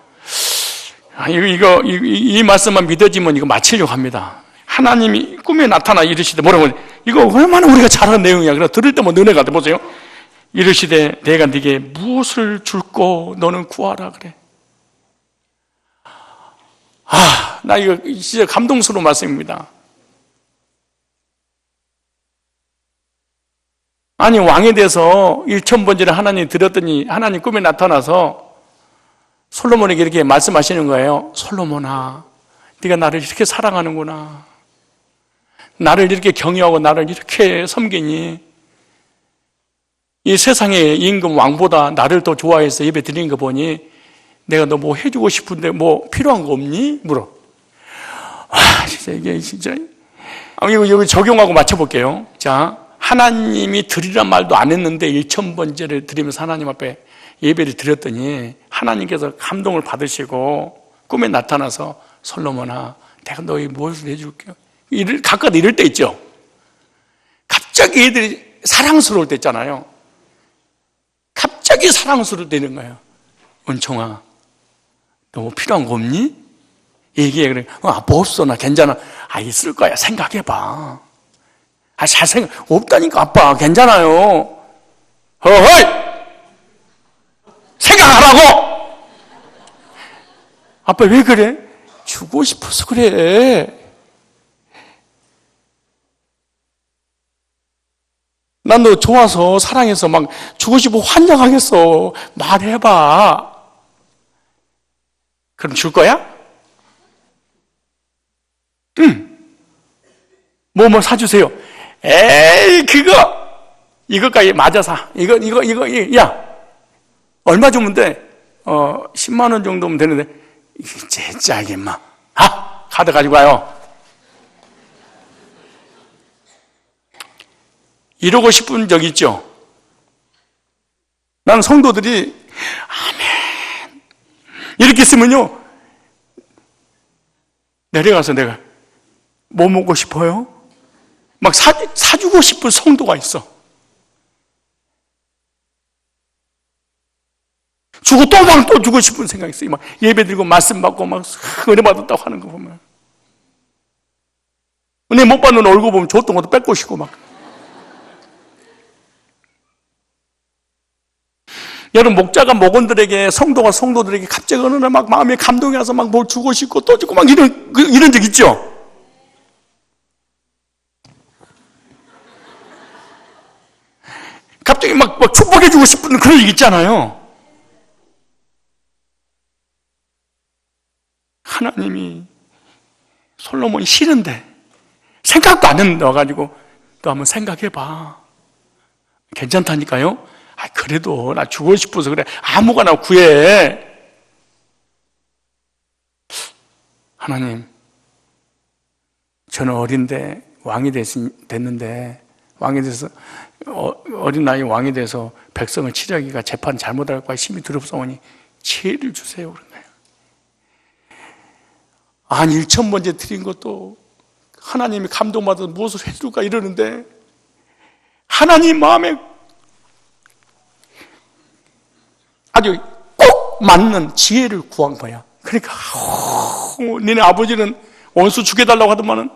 이 말씀만 믿어지면 이거 맞히려고 합니다. 하나님이 꿈에 나타나 이르시되 뭐라고, 이거 얼마나 우리가 잘 아는 내용이야. 그래 들을 때만 은혜가 돼. 보세요. 이르시되 내가 네게 무엇을 줄고 너는 구하라 그래. 나 이거 진짜 감동스러운 말씀입니다. 아니 왕에 대해서 1000번제를 하나님 드렸더니 하나님 꿈에 나타나서 솔로몬에게 이렇게 말씀하시는 거예요. 솔로몬아, 네가 나를 이렇게 사랑하는구나. 나를 이렇게 경외하고 나를 이렇게 섬기니 이 세상의 임금 왕보다 나를 더 좋아해서 예배 드리는 거 보니 내가 너 뭐 해주고 싶은데 뭐 필요한 거 없니? 물어. 진짜 이게 진짜. 이거 적용하고 맞춰볼게요. 자, 하나님이 드리란 말도 안 했는데 1000번제를 드리면서 하나님 앞에 예배를 드렸더니 하나님께서 감동을 받으시고 꿈에 나타나서 솔로몬아, 내가 너희 무엇을 해줄게요. 가끔 이럴 때 있죠. 갑자기 애들이 사랑스러울 때 있잖아요. 갑자기 사랑스러워 되는 거예요. 은총아, 너 뭐 필요한 거 없니? 얘기해. 그래. 아빠 없어. 나 괜찮아. 있을 거야. 생각해봐. 잘 생각, 없다니까. 아빠, 괜찮아요. 허허이! 생각하라고! 아빠 왜 그래? 주고 싶어서 그래. 난 너 좋아서 사랑해서 막 주고 싶어 환장하겠어. 말해봐. 그럼 줄 거야? 응. 뭐 사주세요. 에이, 이거까지 맞아 사. 야, 얼마 주면 돼? 10만 원 정도면 되는데, 진짜, 임마. 카드 가지고 와요. 이러고 싶은 적 있죠? 나는 성도들이, 아멘. 이렇게 쓰면요, 내려가서 내가, 뭐 먹고 싶어요? 막 사주고 싶은 성도가 있어. 주고 또 주고 싶은 생각이 있어요. 막 예배 드리고 말씀 받고 막 은혜 받았다고 하는 거 보면. 은혜 못 받는 얼굴 보면 줬던 것도 뺏고 싶고 막. 여러분, 목자가 목원들에게, 성도가 성도들에게 갑자기 어느 날 막 마음에 감동이 와서 막 뭘 주고 싶고 또 주고 막 이런 적 있죠? 갑자기 막 축복해주고 싶은 그런 일 있잖아요. 하나님이 솔로몬이 싫은데 생각도 안 했는데 와가지고 또 한번 생각해봐. 괜찮다니까요? 그래도 나 주고 싶어서 그래. 아무거나 구해. 하나님, 저는 어린데 왕이 됐는데 왕이 돼서 어린 나이 왕이 돼서 백성을 치려기가 재판 잘못할까 심히 두렵사오니 지혜를 주세요. 그런 거예요. 1,000번째 드린 것도 하나님이 감동받아서 무엇을 해줄까 이러는데 하나님 마음에 아주 꼭 맞는 지혜를 구한 거야. 그러니까 니네 아버지는 원수 죽여달라고 하더만은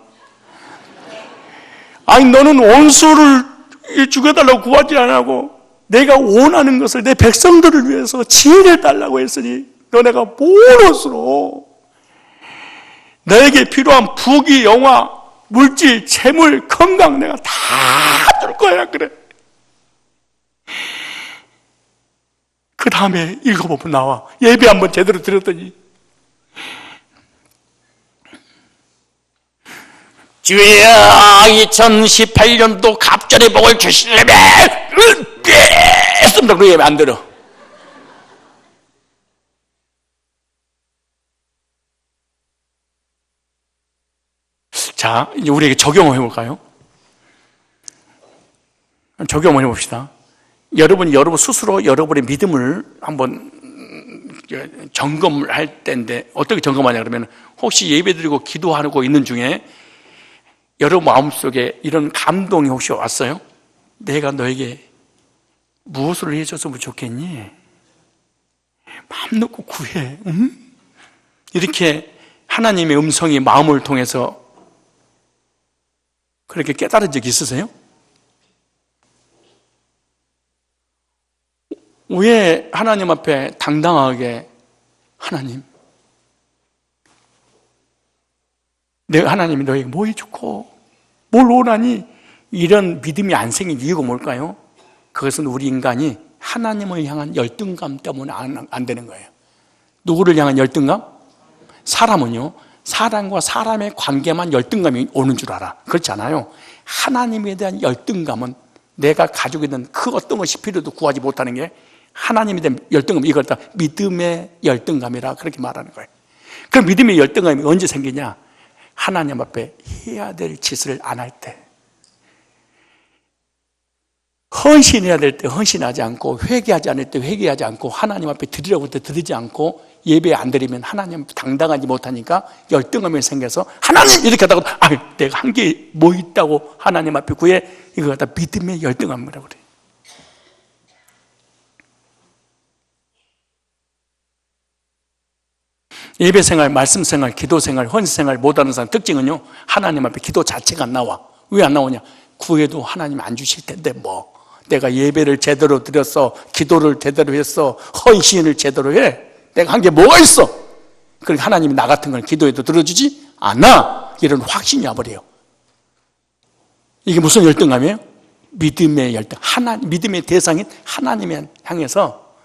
너는 원수를 죽여달라고 구하지 않고 내가 원하는 것을 내 백성들을 위해서 지혜를 달라고 했으니 너네가 무엇으로 너에게 필요한 부귀, 영화, 물질, 재물, 건강 내가 다 줄 거야. 그래. 그 다음에 읽어보면 나와. 예배 한번 제대로 드렸더니 주여 2018년도 갑절의 복을 주시려면 습니다. 그 예배 안 들어. 자, 이제 우리에게 적용을 해볼까요? 적용을 해봅시다. 여러분 스스로 여러분의 믿음을 한번 점검을 할 때인데 어떻게 점검하냐 그러면 혹시 예배드리고 기도하고 있는 중에 여러분 마음속에 이런 감동이 혹시 왔어요? 내가 너에게 무엇을 해줬으면 좋겠니? 마음 놓고 구해. 응? 이렇게 하나님의 음성이 마음을 통해서 그렇게 깨달은 적 있으세요? 왜 하나님 앞에 당당하게 하나님, 내가 하나님이 너에게 뭐 해주고 뭘 원하니? 이런 믿음이 안 생긴 이유가 뭘까요? 그것은 우리 인간이 하나님을 향한 열등감 때문에 안 되는 거예요. 누구를 향한 열등감? 사람은요, 사람과 사람의 관계만 열등감이 오는 줄 알아. 그렇지 않아요. 하나님에 대한 열등감은 내가 가지고 있는 그 어떤 것이 필요도 구하지 못하는 게 하나님에 대한 열등감, 이걸 다 믿음의 열등감이라 그렇게 말하는 거예요. 그 믿음의 열등감이 언제 생기냐? 하나님 앞에 해야 될 짓을 안 할 때, 헌신해야 될 때 헌신하지 않고, 회개하지 않을 때 회개하지 않고, 하나님 앞에 드리라고 할 때 드리지 않고, 예배 안 드리면 하나님 앞에 당당하지 못하니까 열등감이 생겨서 하나님 이렇게 하다가 내가 한 게 뭐 있다고 하나님 앞에 구해. 이거 갖다 믿음의 열등감이라고 그래요. 예배 생활, 말씀 생활, 기도 생활, 헌신 생활 못하는 사람 특징은요, 하나님 앞에 기도 자체가 안 나와. 왜 안 나오냐? 구해도 하나님 안 주실 텐데 뭐. 내가 예배를 제대로 드렸어, 기도를 제대로 했어, 헌신을 제대로 해, 내가 한 게 뭐가 있어? 그러니까 하나님이 나 같은 걸 기도해도 들어주지 않아. 이런 확신이 와버려요. 이게 무슨 열등감이에요? 믿음의 열등. 믿음의 대상인 하나님을 향해서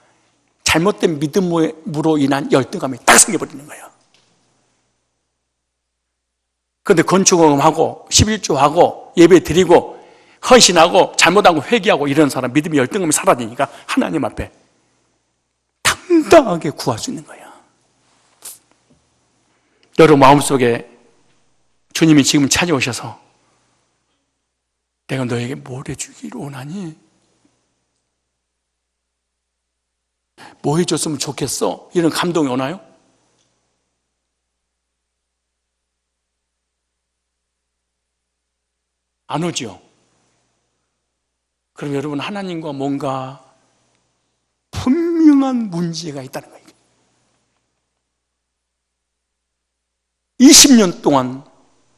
잘못된 믿음으로 인한 열등감이 딱 생겨버리는 거예요. 그런데 건축원하고 11조하고 예배 드리고 헌신하고 잘못하고 회개하고 이런 사람 믿음의 열등감이 사라지니까 하나님 앞에 당당하게 구할 수 있는 거예요. 여러분 마음속에 주님이 지금 찾아오셔서 내가 너에게 뭘 해주기를 원하니? 뭐 해줬으면 좋겠어? 이런 감동이 오나요? 안 오죠? 그럼 여러분 하나님과 뭔가 분명한 문제가 있다는 거예요. 20년 동안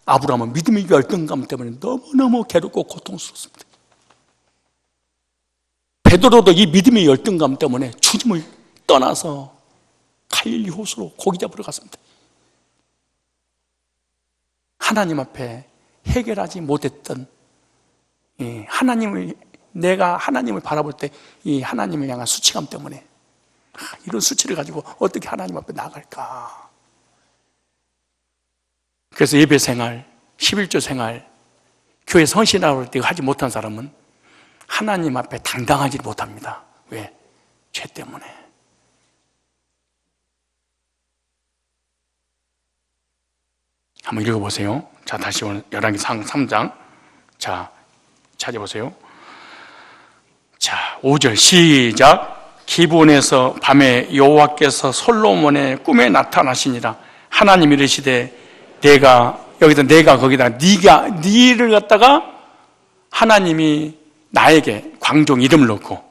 아브라함은 믿음의 열등감 때문에 너무너무 괴롭고 고통스럽습니다. 베드로도 이 믿음의 열등감 때문에 주님을 떠나서 갈릴리 호수로 고기 잡으러 갔습니다. 하나님 앞에 해결하지 못했던 내가 하나님을 바라볼 때 이 하나님을 향한 수치감 때문에 이런 수치를 가지고 어떻게 하나님 앞에 나갈까? 그래서 예배 생활, 11조 생활, 교회 헌신하고 때 하지 못한 사람은 하나님 앞에 당당하지 못합니다. 왜? 죄 때문에. 한번 읽어보세요. 자, 다시 오늘 열왕기상 3장. 자, 찾아보세요. 자, 5절 시작. 기브온에서 밤에 여호와께서 솔로몬의 꿈에 나타나시니라. 하나님이 이르시되 거기다 니를 갖다가 하나님이 나에게 광종 이름을 넣고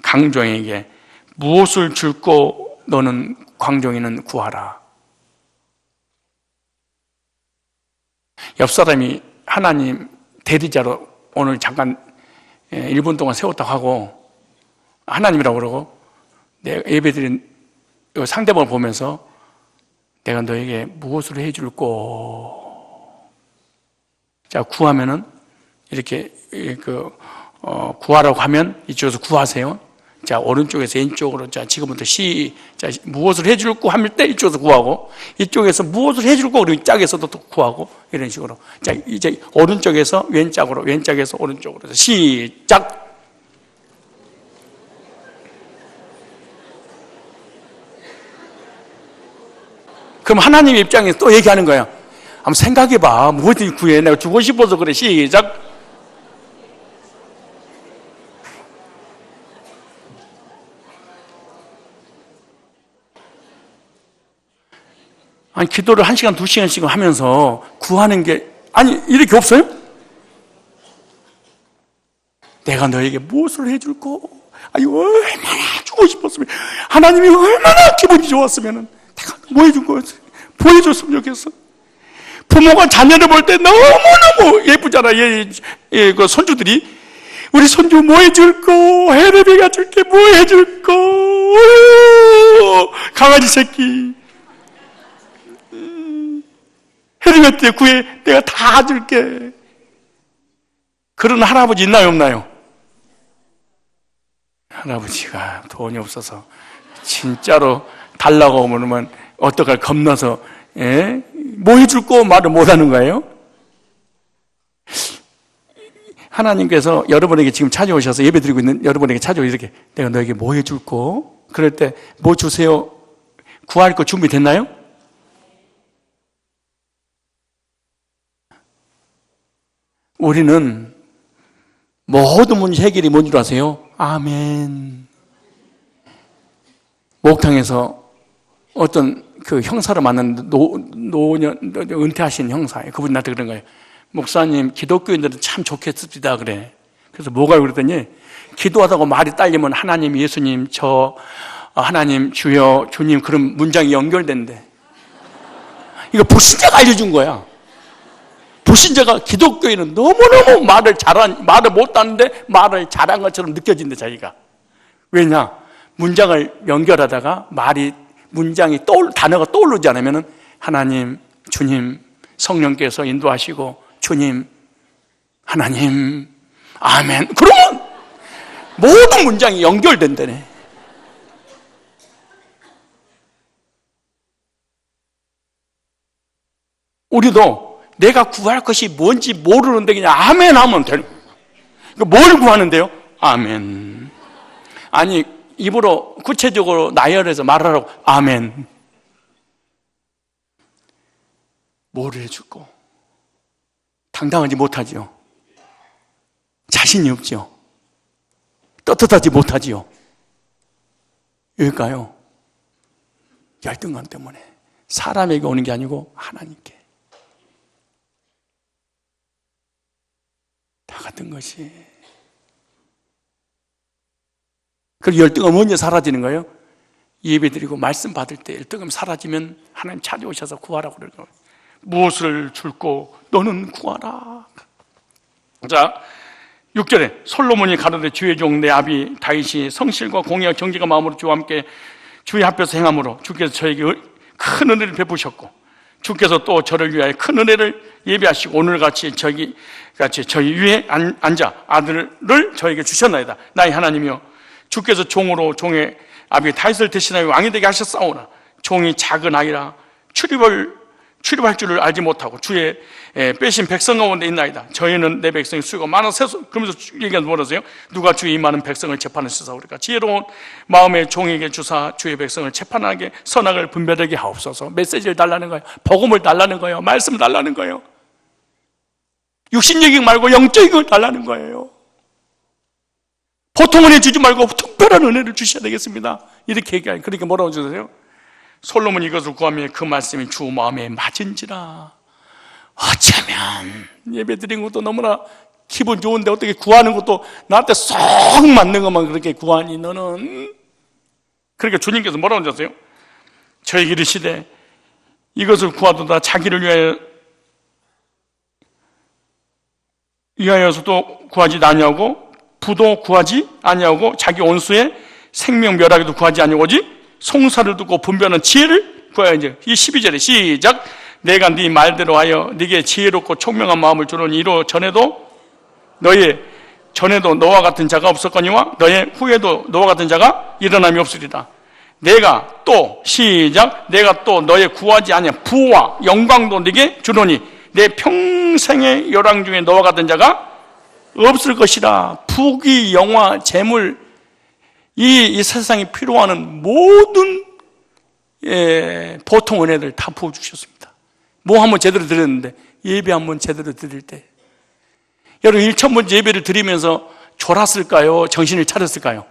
광종에게 무엇을 줄고 너는 광종이는 구하라. 옆 사람이 하나님 대리자로 오늘 잠깐 1분 동안 세웠다고 하고 하나님이라고 그러고 내가 예배드린 상대방을 보면서 내가 너에게 무엇을 해줄꼬? 자, 구하면은 이렇게 구하라고 하면 이쪽에서 구하세요. 자, 오른쪽에서 왼쪽으로 자 지금부터 자 무엇을 해줄꼬 할 때 이쪽에서 구하고 이쪽에서 무엇을 해줄꼬 그리고 짝에서도 또 구하고 이런 식으로 자 이제 오른쪽에서 왼쪽으로 왼쪽에서 오른쪽으로 시작. 그럼 하나님 입장에서 또 얘기하는 거야. 한번 생각해봐. 뭐든 구해. 내가 주고 싶어서 그래. 시작. 아니, 기도를 1시간, 2시간씩 하면서 구하는 게, 아니, 이렇게 없어요? 내가 너에게 무엇을 해줄꼬? 아니, 얼마나 주고 싶었으면, 하나님이 얼마나 기분이 좋았으면, 내가 뭐 해준 거였어? 보여줬으면 좋겠어. 부모가 자녀를 볼 때 너무너무 예쁘잖아. 그 손주들이. 우리 손주 뭐 해줄꼬? 헤르비가 줄게 뭐 해줄꼬? 강아지 새끼. 헤르비한테 구해. 내가 다 줄게. 그런 할아버지 있나요, 없나요? 할아버지가 돈이 없어서 진짜로 달라고 오면 어떡할 겁나서 뭐 해줄 거 말을 못하는 거예요? 하나님께서 여러분에게 지금 찾아오셔서 예배드리고 있는 여러분에게 찾아오셔서 이렇게 내가 너에게 뭐 해줄 거? 그럴 때 뭐 주세요? 구할 거 준비됐나요? 우리는 모든 문제 해결이 뭔 줄 아세요? 아멘. 목탕에서 어떤 그 형사를 만났는데 은퇴하신 형사예요. 그분이 나한테 그런 거예요. 목사님, 기독교인들은 참 좋겠습니다. 그래. 그래서 뭐가 그랬더니 기도하다가 말이 딸리면 하나님, 예수님, 하나님, 주여, 주님 그런 문장이 연결된대. 이거 불신자가 알려준 거야. 불신자가 기독교인은 너무너무 말을 못하는데 말을 잘한 것처럼 느껴진대, 자기가. 왜냐? 문장을 연결하다가 단어가 떠오르지 않으면 하나님, 주님, 성령께서 인도하시고, 주님, 하나님, 아멘. 그러면 모든 문장이 연결된다네. 우리도 내가 구할 것이 뭔지 모르는데 그냥 아멘 하면 되는 거예요. 그러니까 뭘 구하는데요? 아멘. 아니, 입으로 구체적으로 나열해서 말하라고. 아멘. 뭐를 해줄고? 당당하지 못하지요. 자신이 없지요. 떳떳하지 못하지요. 왜일까요? 열등감 때문에. 사람에게 오는 게 아니고 하나님께. 다 같은 것이. 그리고 열등감 언제 사라지는 거예요? 예배 드리고 말씀 받을 때 열등감 사라지면 하나님 찾아오셔서 구하라고 그러는 거예요. 무엇을 줄고 너는 구하라. 자, 6절에 솔로몬이 가로되 주의 종 내 아비 다윗이 성실과 공의와 정직한 마음으로 주와 함께 주의 앞에서 행함으로 주께서 저에게 큰 은혜를 베푸셨고 주께서 또 저를 위하여 큰 은혜를 예비하시고 오늘같이 저희 위에 앉아 아들을 저에게 주셨나이다. 나의 하나님이여, 주께서 종으로 종의 아비 다윗을 대신하여 왕이 되게 하셨사오나 종이 작은 아이라 출입할 줄을 알지 못하고 주의 빼신 백성 가운데 있나이다. 저희는 내 백성의 수가 많아서, 그러면서 얘기하면서 뭐라세요? 누가 주의 이 많은 백성을 재판하시사 우리가 지혜로운 마음의 종에게 주사 주의 백성을 재판하게 선악을 분별하게 하옵소서. 메시지를 달라는 거예요. 복음을 달라는 거예요. 말씀을 달라는 거예요. 육신적인 말고 영적인 걸 달라는 거예요. 보통 은혜 주지 말고 특별한 은혜를 주셔야 되겠습니다. 이렇게 얘기해요. 그러니까 뭐라고 주세요? 솔로몬이 이것을 구하며 그 말씀이 주 마음에 맞은지라. 어쩌면 예배 드린 것도 너무나 기분 좋은데 어떻게 구하는 것도 나한테 쏙 맞는 것만 그렇게 구하니 너는. 그러니까 주님께서 뭐라고 하셨어요? 저에게 이르시되 이것을 구하도다 자기를 위하여서도 구하지 아니하고 부도 구하지 아니하고 자기 원수의 생명 멸하기도 구하지 아니하고 오직 송사를 듣고 분별하는 지혜를 구하여야지. 이 12절에 시작. 내가 네 말대로 하여 네게 지혜롭고 총명한 마음을 주노니 이로 전에도 너와 같은 자가 없었거니와 너의 후에도 너와 같은 자가 일어남이 없으리라. 내가 또 시작. 내가 또 너의 구하지 아니한 부와 영광도 네게 주노니 내 평생의 열왕 중에 너와 같은 자가 없을 것이라. 부귀 영화 재물 이 세상에 필요한 모든 보통 은혜를 다 부어주셨습니다. 뭐 한번 제대로 드렸는데 예배 한번 제대로 드릴 때 여러분 1,000번 예배를 드리면서 졸았을까요? 정신을 차렸을까요?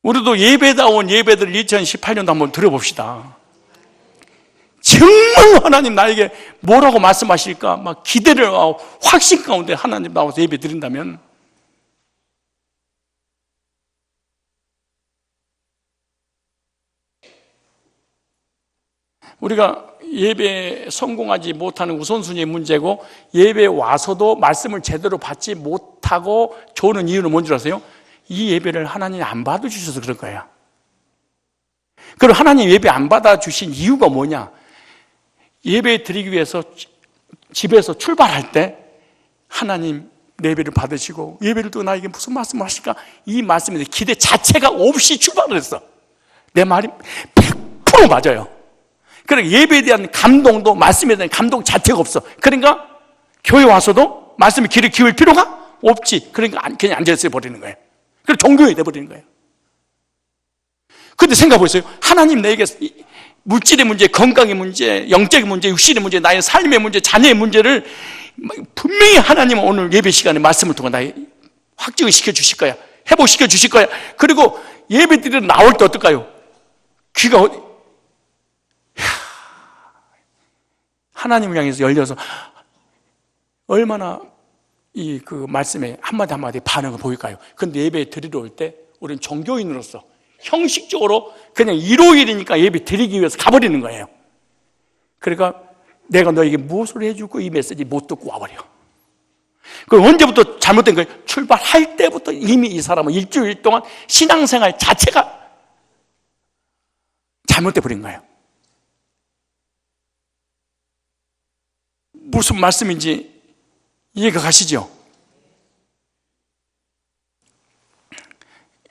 우리도 예배다운 예배들을 2018년도 한번 드려봅시다. 정말 하나님 나에게 뭐라고 말씀하실까 막 기대를 하고 확신 가운데 하나님 나와서 예배 드린다면 우리가 예배에 성공하지 못하는 우선순위의 문제고 예배에 와서도 말씀을 제대로 받지 못하고 좋은 이유는 뭔지 아세요? 이 예배를 하나님이 안 받아주셔서 그럴 거예요. 그럼 하나님 예배 안 받아주신 이유가 뭐냐? 예배 드리기 위해서 집에서 출발할 때 하나님 예배를 받으시고 예배를 또 나에게 무슨 말씀을 하실까? 이 말씀에 대해 기대 자체가 없이 출발을 했어. 내 말이 100% 맞아요. 그러니까 예배에 대한 감동도 말씀에 대한 감동 자체가 없어. 그러니까 교회 와서도 말씀에 귀를 기울 필요가 없지. 그러니까 그냥 앉아있어 버리는 거예요. 그래서 종교에 돼버리는 거예요. 근데 생각해보세요. 하나님 내게 물질의 문제, 건강의 문제, 영적인 문제, 육신의 문제, 나의 삶의 문제, 자녀의 문제를 분명히 하나님은 오늘 예배 시간에 말씀을 통해 나의 확증을 시켜주실 거야. 회복시켜 주실 거야. 그리고 예배 드리러 나올 때 어떨까요? 귀가 하나님을 향해서 열려서 얼마나 그 말씀에 한마디 한마디 반응을 보일까요? 근데 예배 드리러 올 때 우리는 종교인으로서 형식적으로 그냥 일요일이니까 예배 드리기 위해서 가버리는 거예요. 그러니까 내가 너에게 무엇을 해주고 이 메시지 못 듣고 와버려. 그럼 언제부터 잘못된 거예요? 출발할 때부터 이미 이 사람은 일주일 동안 신앙생활 자체가 잘못돼 버린 거예요. 무슨 말씀인지 이해가 가시죠?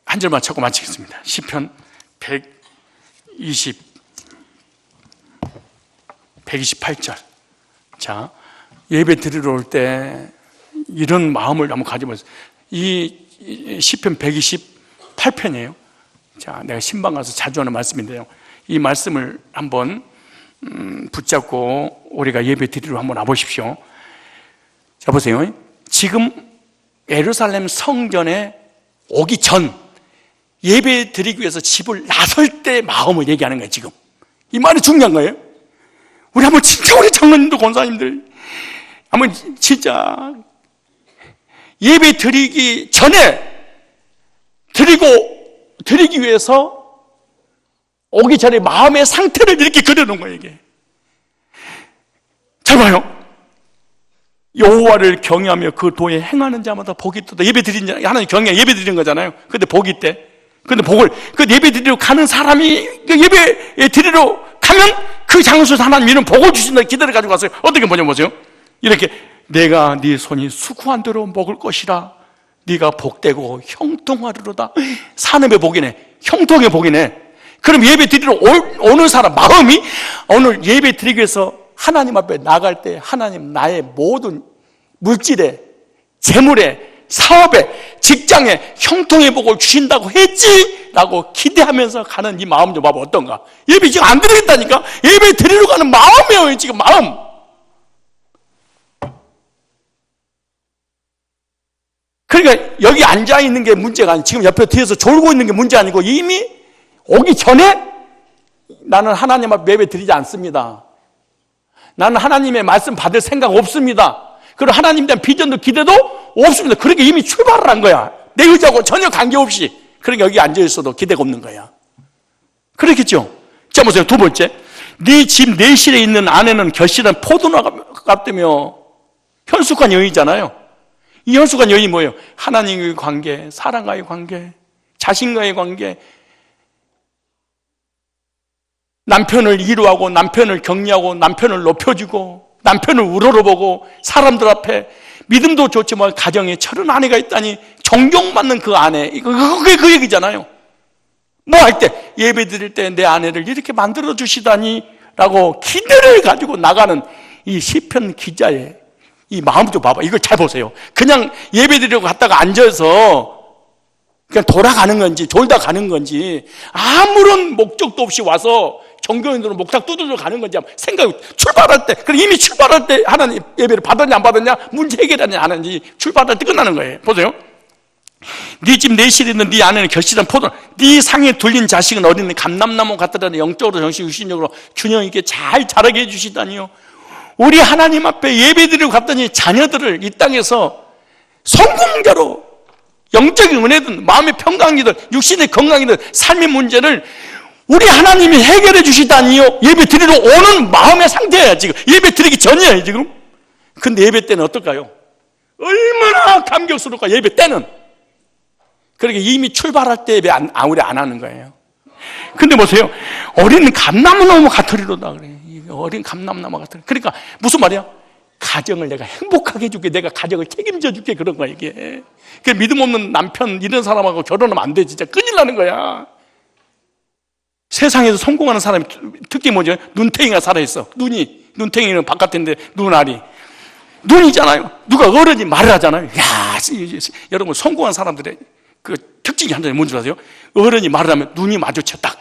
한 절만 찾고 마치겠습니다. 시편 128절. 자, 예배 드리러 올 때 이런 마음을 한번 가지면서, 이 시편 128편이에요. 자, 내가 신방 가서 자주 하는 말씀인데요. 이 말씀을 한번 붙잡고 우리가 예배 드리러 한번 와보십시오. 자, 보세요. 지금 예루살렘 성전에 오기 전 예배 드리기 위해서 집을 나설 때 마음을 얘기하는 거예요. 지금 이 말이 중요한 거예요. 우리 한번 진짜 우리 장로님들 권사님들 한번 진짜 예배 드리기 전에 드리기 위해서 오기 전에 마음의 상태를 이렇게 그려놓은 거예요. 이게 잘 봐요. 여호와를 경외하며 그 도에 행하는 자마다 복이 있도다. 예배 드리는 자, 하나님 경외 예배 드리는 거잖아요. 근데 복이 있대. 근데 복을 그 예배 드리러 가는 사람이 그 예배 드리러 가면 그 장소에서 하나님 이런 복을 주신다 기대를 가지고 갔어요. 어떻게 보냐 보세요. 이렇게 내가 네 손이 수고한 대로 먹을 것이라. 네가 복되고 형통하리로다. 산업의 복이네. 형통의 복이네. 그럼 예배 드리러 오는 사람 마음이 오늘 예배 드리기 위해서 하나님 앞에 나갈 때 하나님 나의 모든 물질에, 재물에, 사업에, 직장에 형통의 복을 주신다고 했지라고 기대하면서 가는 이 마음 좀 봐봐. 어떤가? 예배 지금 안 드리겠다니까? 예배 드리러 가는 마음이에요. 지금 마음. 그러니까 여기 앉아있는 게 문제가 아니고 지금 옆에 뒤에서 졸고 있는 게 문제 아니고 이미 오기 전에 나는 하나님 앞에 예배 드리지 않습니다. 나는 하나님의 말씀 받을 생각 없습니다. 그리고 하나님에 대한 비전도 기대도 없습니다. 그러니까 이미 출발을 한 거야. 내 의지하고 전혀 관계없이. 그러니까 여기 앉아있어도 기대가 없는 거야. 그렇겠죠? 자, 보세요. 두 번째. 네 집 내실에 있는 안에는 결실한 포도나무 같다며. 현숙한 여인이잖아요. 이 현숙한 여인이 뭐예요? 하나님과의 관계, 사랑과의 관계, 자신과의 관계, 남편을 이루하고 남편을 격려하고 남편을 높여주고 남편을 우러러보고 사람들 앞에 믿음도 좋지만 가정에 철은 아내가 있다니 존경받는 그 아내, 그게 그 얘기잖아요. 뭐 할 때 예배 드릴 때 내 아내를 이렇게 만들어 주시다니 라고 기대를 가지고 나가는 이 시편 기자의 이 마음 좀 봐봐. 이걸 잘 보세요. 그냥 예배 드리려고 갔다가 앉아서 그냥 돌아가는 건지 졸다 가는 건지 아무런 목적도 없이 와서 종교인들은 목탁 두드려 가는 건지 생각이 출발할 때, 그럼 이미 출발할 때 하나님 예배를 받았냐 안 받았냐, 문제 해결하냐 안 하는지 출발할 때 끝나는 거예요. 보세요. 네 집 내실에 있는 네 안에는 결실한 포도, 네 상에 둘린 자식은 어린애 감람나무 같더라도 영적으로 정신 육신적으로 균형 있게 잘 자라게 해주시다니요. 우리 하나님 앞에 예배드리고 갔더니 자녀들을 이 땅에서 성공자로 영적인 은혜든 마음의 평강이든 육신의 건강이든 삶의 문제를 우리 하나님이 해결해 주시다니요. 예배 드리러 오는 마음의 상태야. 지금 예배 드리기 전이에요. 지금. 근데 예배 때는 어떨까요? 얼마나 감격스러울까. 예배 때는. 그러니까 이미 출발할 때 예배 우리 안 하는 거예요. 근데 보세요. 어린 감람나무 같으리로다 그래. 어린 감람나무 같으리. 그러니까 무슨 말이야? 가정을 내가 행복하게 해줄게. 내가 가정을 책임져 줄게. 그런 거야 이게. 그 믿음 없는 남편 이런 사람하고 결혼하면 안 돼. 진짜 큰일 나는 거야. 세상에서 성공하는 사람의 특징이 뭐죠? 눈탱이가 살아있어. 눈탱이는 바깥인데 눈알이. 눈이잖아요. 누가 어른이 말을 하잖아요. 야, 여러분 성공한 사람들의 그 특징이 하나는 뭔지 아세요? 어른이 말을 하면 눈이 마주쳐 딱.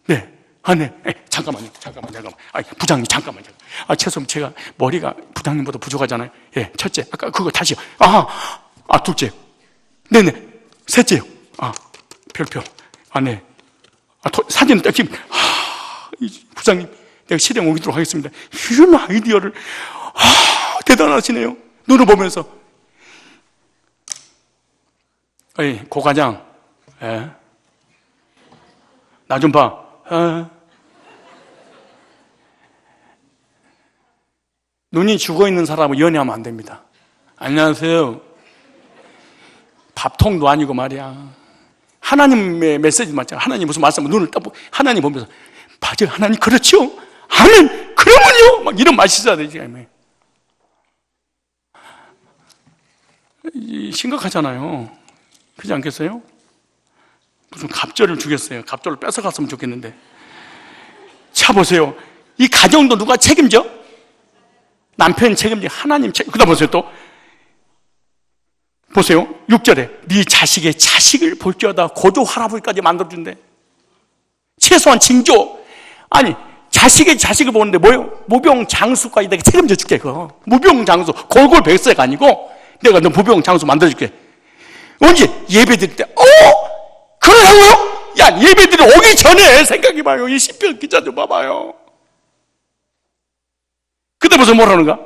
네. 아, 네. 잠깐만요. 부장님, 잠깐만요. 죄송합니다. 제가 머리가 부장님보다 부족하잖아요. 예, 첫째. 아까 그거 다시요. 둘째. 네네. 셋째요. 별표. 네. 사진 딱 지금, 부장님, 내가 실행 옮기도록 하겠습니다. 이런 아이디어를, 대단하시네요. 눈을 보면서. 고 과장, 예. 나 좀 봐. 눈이 죽어있는 사람은 연애하면 안 됩니다. 안녕하세요. 밥통도 아니고 말이야. 하나님의 메시지 맞잖아. 하나님 무슨 말씀을 눈을 떠보고 하나님 보면서 맞아요. 하나님 그렇죠. 아멘. 그러면요. 막 이런 맛이 있어야 되지. 심각하잖아요. 그렇지 않겠어요? 무슨 갑절을 주겠어요. 갑절을 뺏어갔으면 좋겠는데. 자 보세요. 이 가정도 누가 책임져? 남편이 책임져. 하나님 책임. 그다음 보세요. 또 보세요. 6절에 네 자식의 자식을 볼지어다 고조 할아버지까지 만들어준대. 최소한 징조. 아니 자식의 자식을 보는데 뭐요? 무병장수까지 내가 책임져 줄게. 그거 무병장수 골골백세가 아니고 내가 너 무병장수 만들어줄게. 언제? 예배 드릴 때 그러라고요? 야 예배 드리 오기 전에 생각해봐요. 이 시편 기자 좀 봐봐요. 그때 무슨 뭐라는가?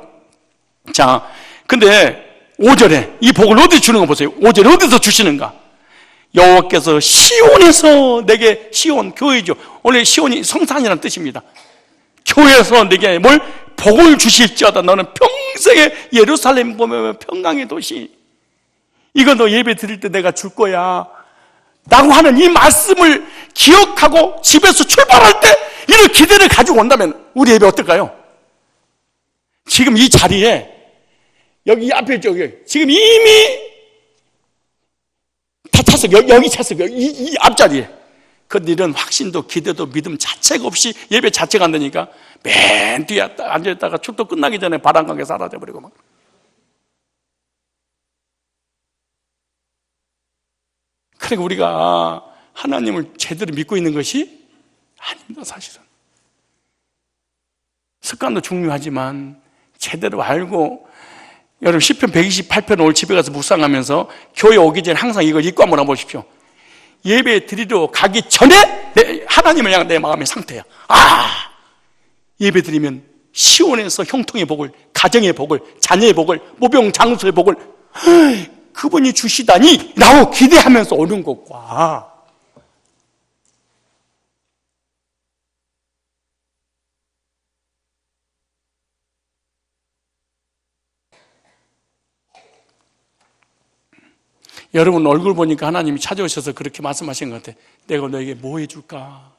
자 근데 5절에 이 복을 어디 주는 거 보세요. 5절에 어디서 주시는가? 여호와께서 시온에서 내게, 시온 교회죠. 원래 시온이 성산이라는 뜻입니다. 교회에서 내게 뭘? 복을 주실지어다. 너는 평생에 예루살렘 보면 평강의 도시. 이거 너 예배 드릴 때 내가 줄 거야 라고 하는 이 말씀을 기억하고 집에서 출발할 때 이런 기대를 가지고 온다면 우리 예배 어떨까요? 지금 이 자리에 여기 앞에 저기 지금 이미 다 찼어요. 여기 찼어요. 이 앞자리에. 근데 이런 확신도 기대도 믿음 자체가 없이 예배 자체가 안 되니까 맨 뒤에 앉아있다가 축도 끝나기 전에 바람가게 사라져버리고 막. 그러니까 우리가 하나님을 제대로 믿고 있는 것이 아닙니다. 사실은 습관도 중요하지만 제대로 알고, 여러분 시편 128편 오늘 집에 가서 묵상하면서 교회 오기 전에 항상 이걸 읽고 한번 해보십시오. 예배 드리러 가기 전에 하나님을 향한 내 마음의 상태야. 예배 드리면 시온에서 형통의 복을, 가정의 복을, 자녀의 복을, 무병장수의 복을 그분이 주시다니 라고 기대하면서 오는 것과 여러분 얼굴 보니까 하나님이 찾아오셔서 그렇게 말씀하신 것 같아요. 내가 너에게 뭐 해줄까?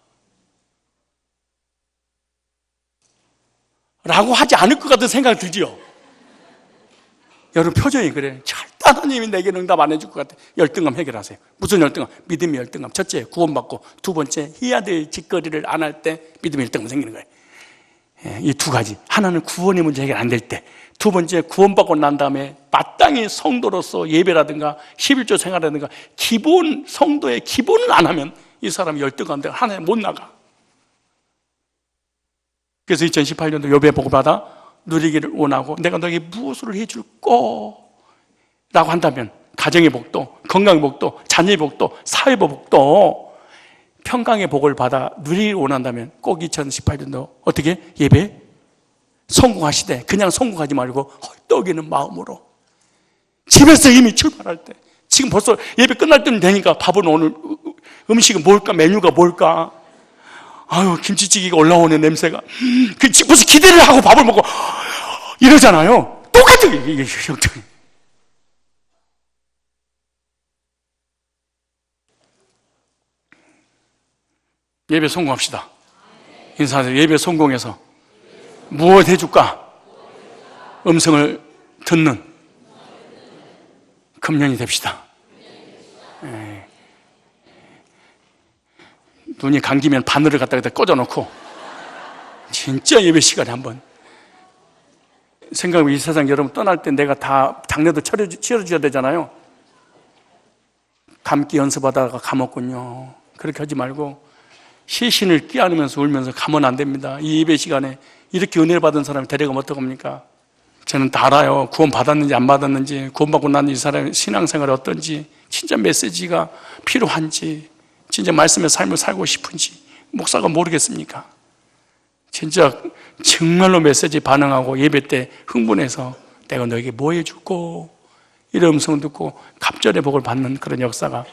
라고 하지 않을 것 같은 생각이 들지요. 여러분 표정이 그래. 절대 하나님이 내게 응답 안 해줄 것 같아. 열등감 해결하세요. 무슨 열등감? 믿음의 열등감. 첫째, 구원받고. 두 번째, 해야 될 짓거리를 안 할 때 믿음의 열등감 생기는 거예요. 이 두 가지. 하나는 구원의 문제 해결 안 될 때, 두 번째 구원받고 난 다음에 마땅히 성도로서 예배라든가 11조 생활이라든가 기본 성도의 기본을 안 하면 이 사람이 열등한데 하나님 못 나가. 그래서 2018년도 욥의 복을 받아 누리기를 원하고 내가 너에게 무엇을 해줄 거라고 한다면 가정의 복도, 건강의 복도, 자녀의 복도, 사회의 복도, 평강의 복을 받아 누리기를 원한다면 꼭 2018년도 어떻게? 예배 성공하시되 그냥 성공하지 말고 헐떡이는 마음으로 집에서 이미 출발할 때, 지금 벌써 예배 끝날 때는 되니까 밥은 오늘 음식은 뭘까? 메뉴가 뭘까? 아유 김치찌개가 올라오는 냄새가 벌써 기대를 하고 밥을 먹고 이러잖아요. 똑같은 이게 형태. 예배 성공합시다. 인사하세요. 예배 성공해서 무엇 해줄까? 음성을 듣는 금년이 됩시다. 눈이 감기면 바늘을 갖다가 꽂아놓고 진짜 예배 시간에 한번 생각해보면 이 세상 여러분 떠날 때 내가 다 장례도 치러줘야 되잖아요. 감기 연습하다가 감았군요. 그렇게 하지 말고 시신을 끼안으면서 울면서 가면 안 됩니다. 이 예배 시간에 이렇게 은혜를 받은 사람이 데려가면 어떡합니까? 저는 다 알아요. 구원 받았는지 안 받았는지, 구원받고 난 이 사람의 신앙생활이 어떤지, 진짜 메시지가 필요한지, 진짜 말씀의 삶을 살고 싶은지 목사가 모르겠습니까? 진짜 정말로 메시지 반응하고 예배 때 흥분해서 내가 너에게 뭐 해줄고 이런 음성 듣고 갑절의 복을 받는 그런 역사가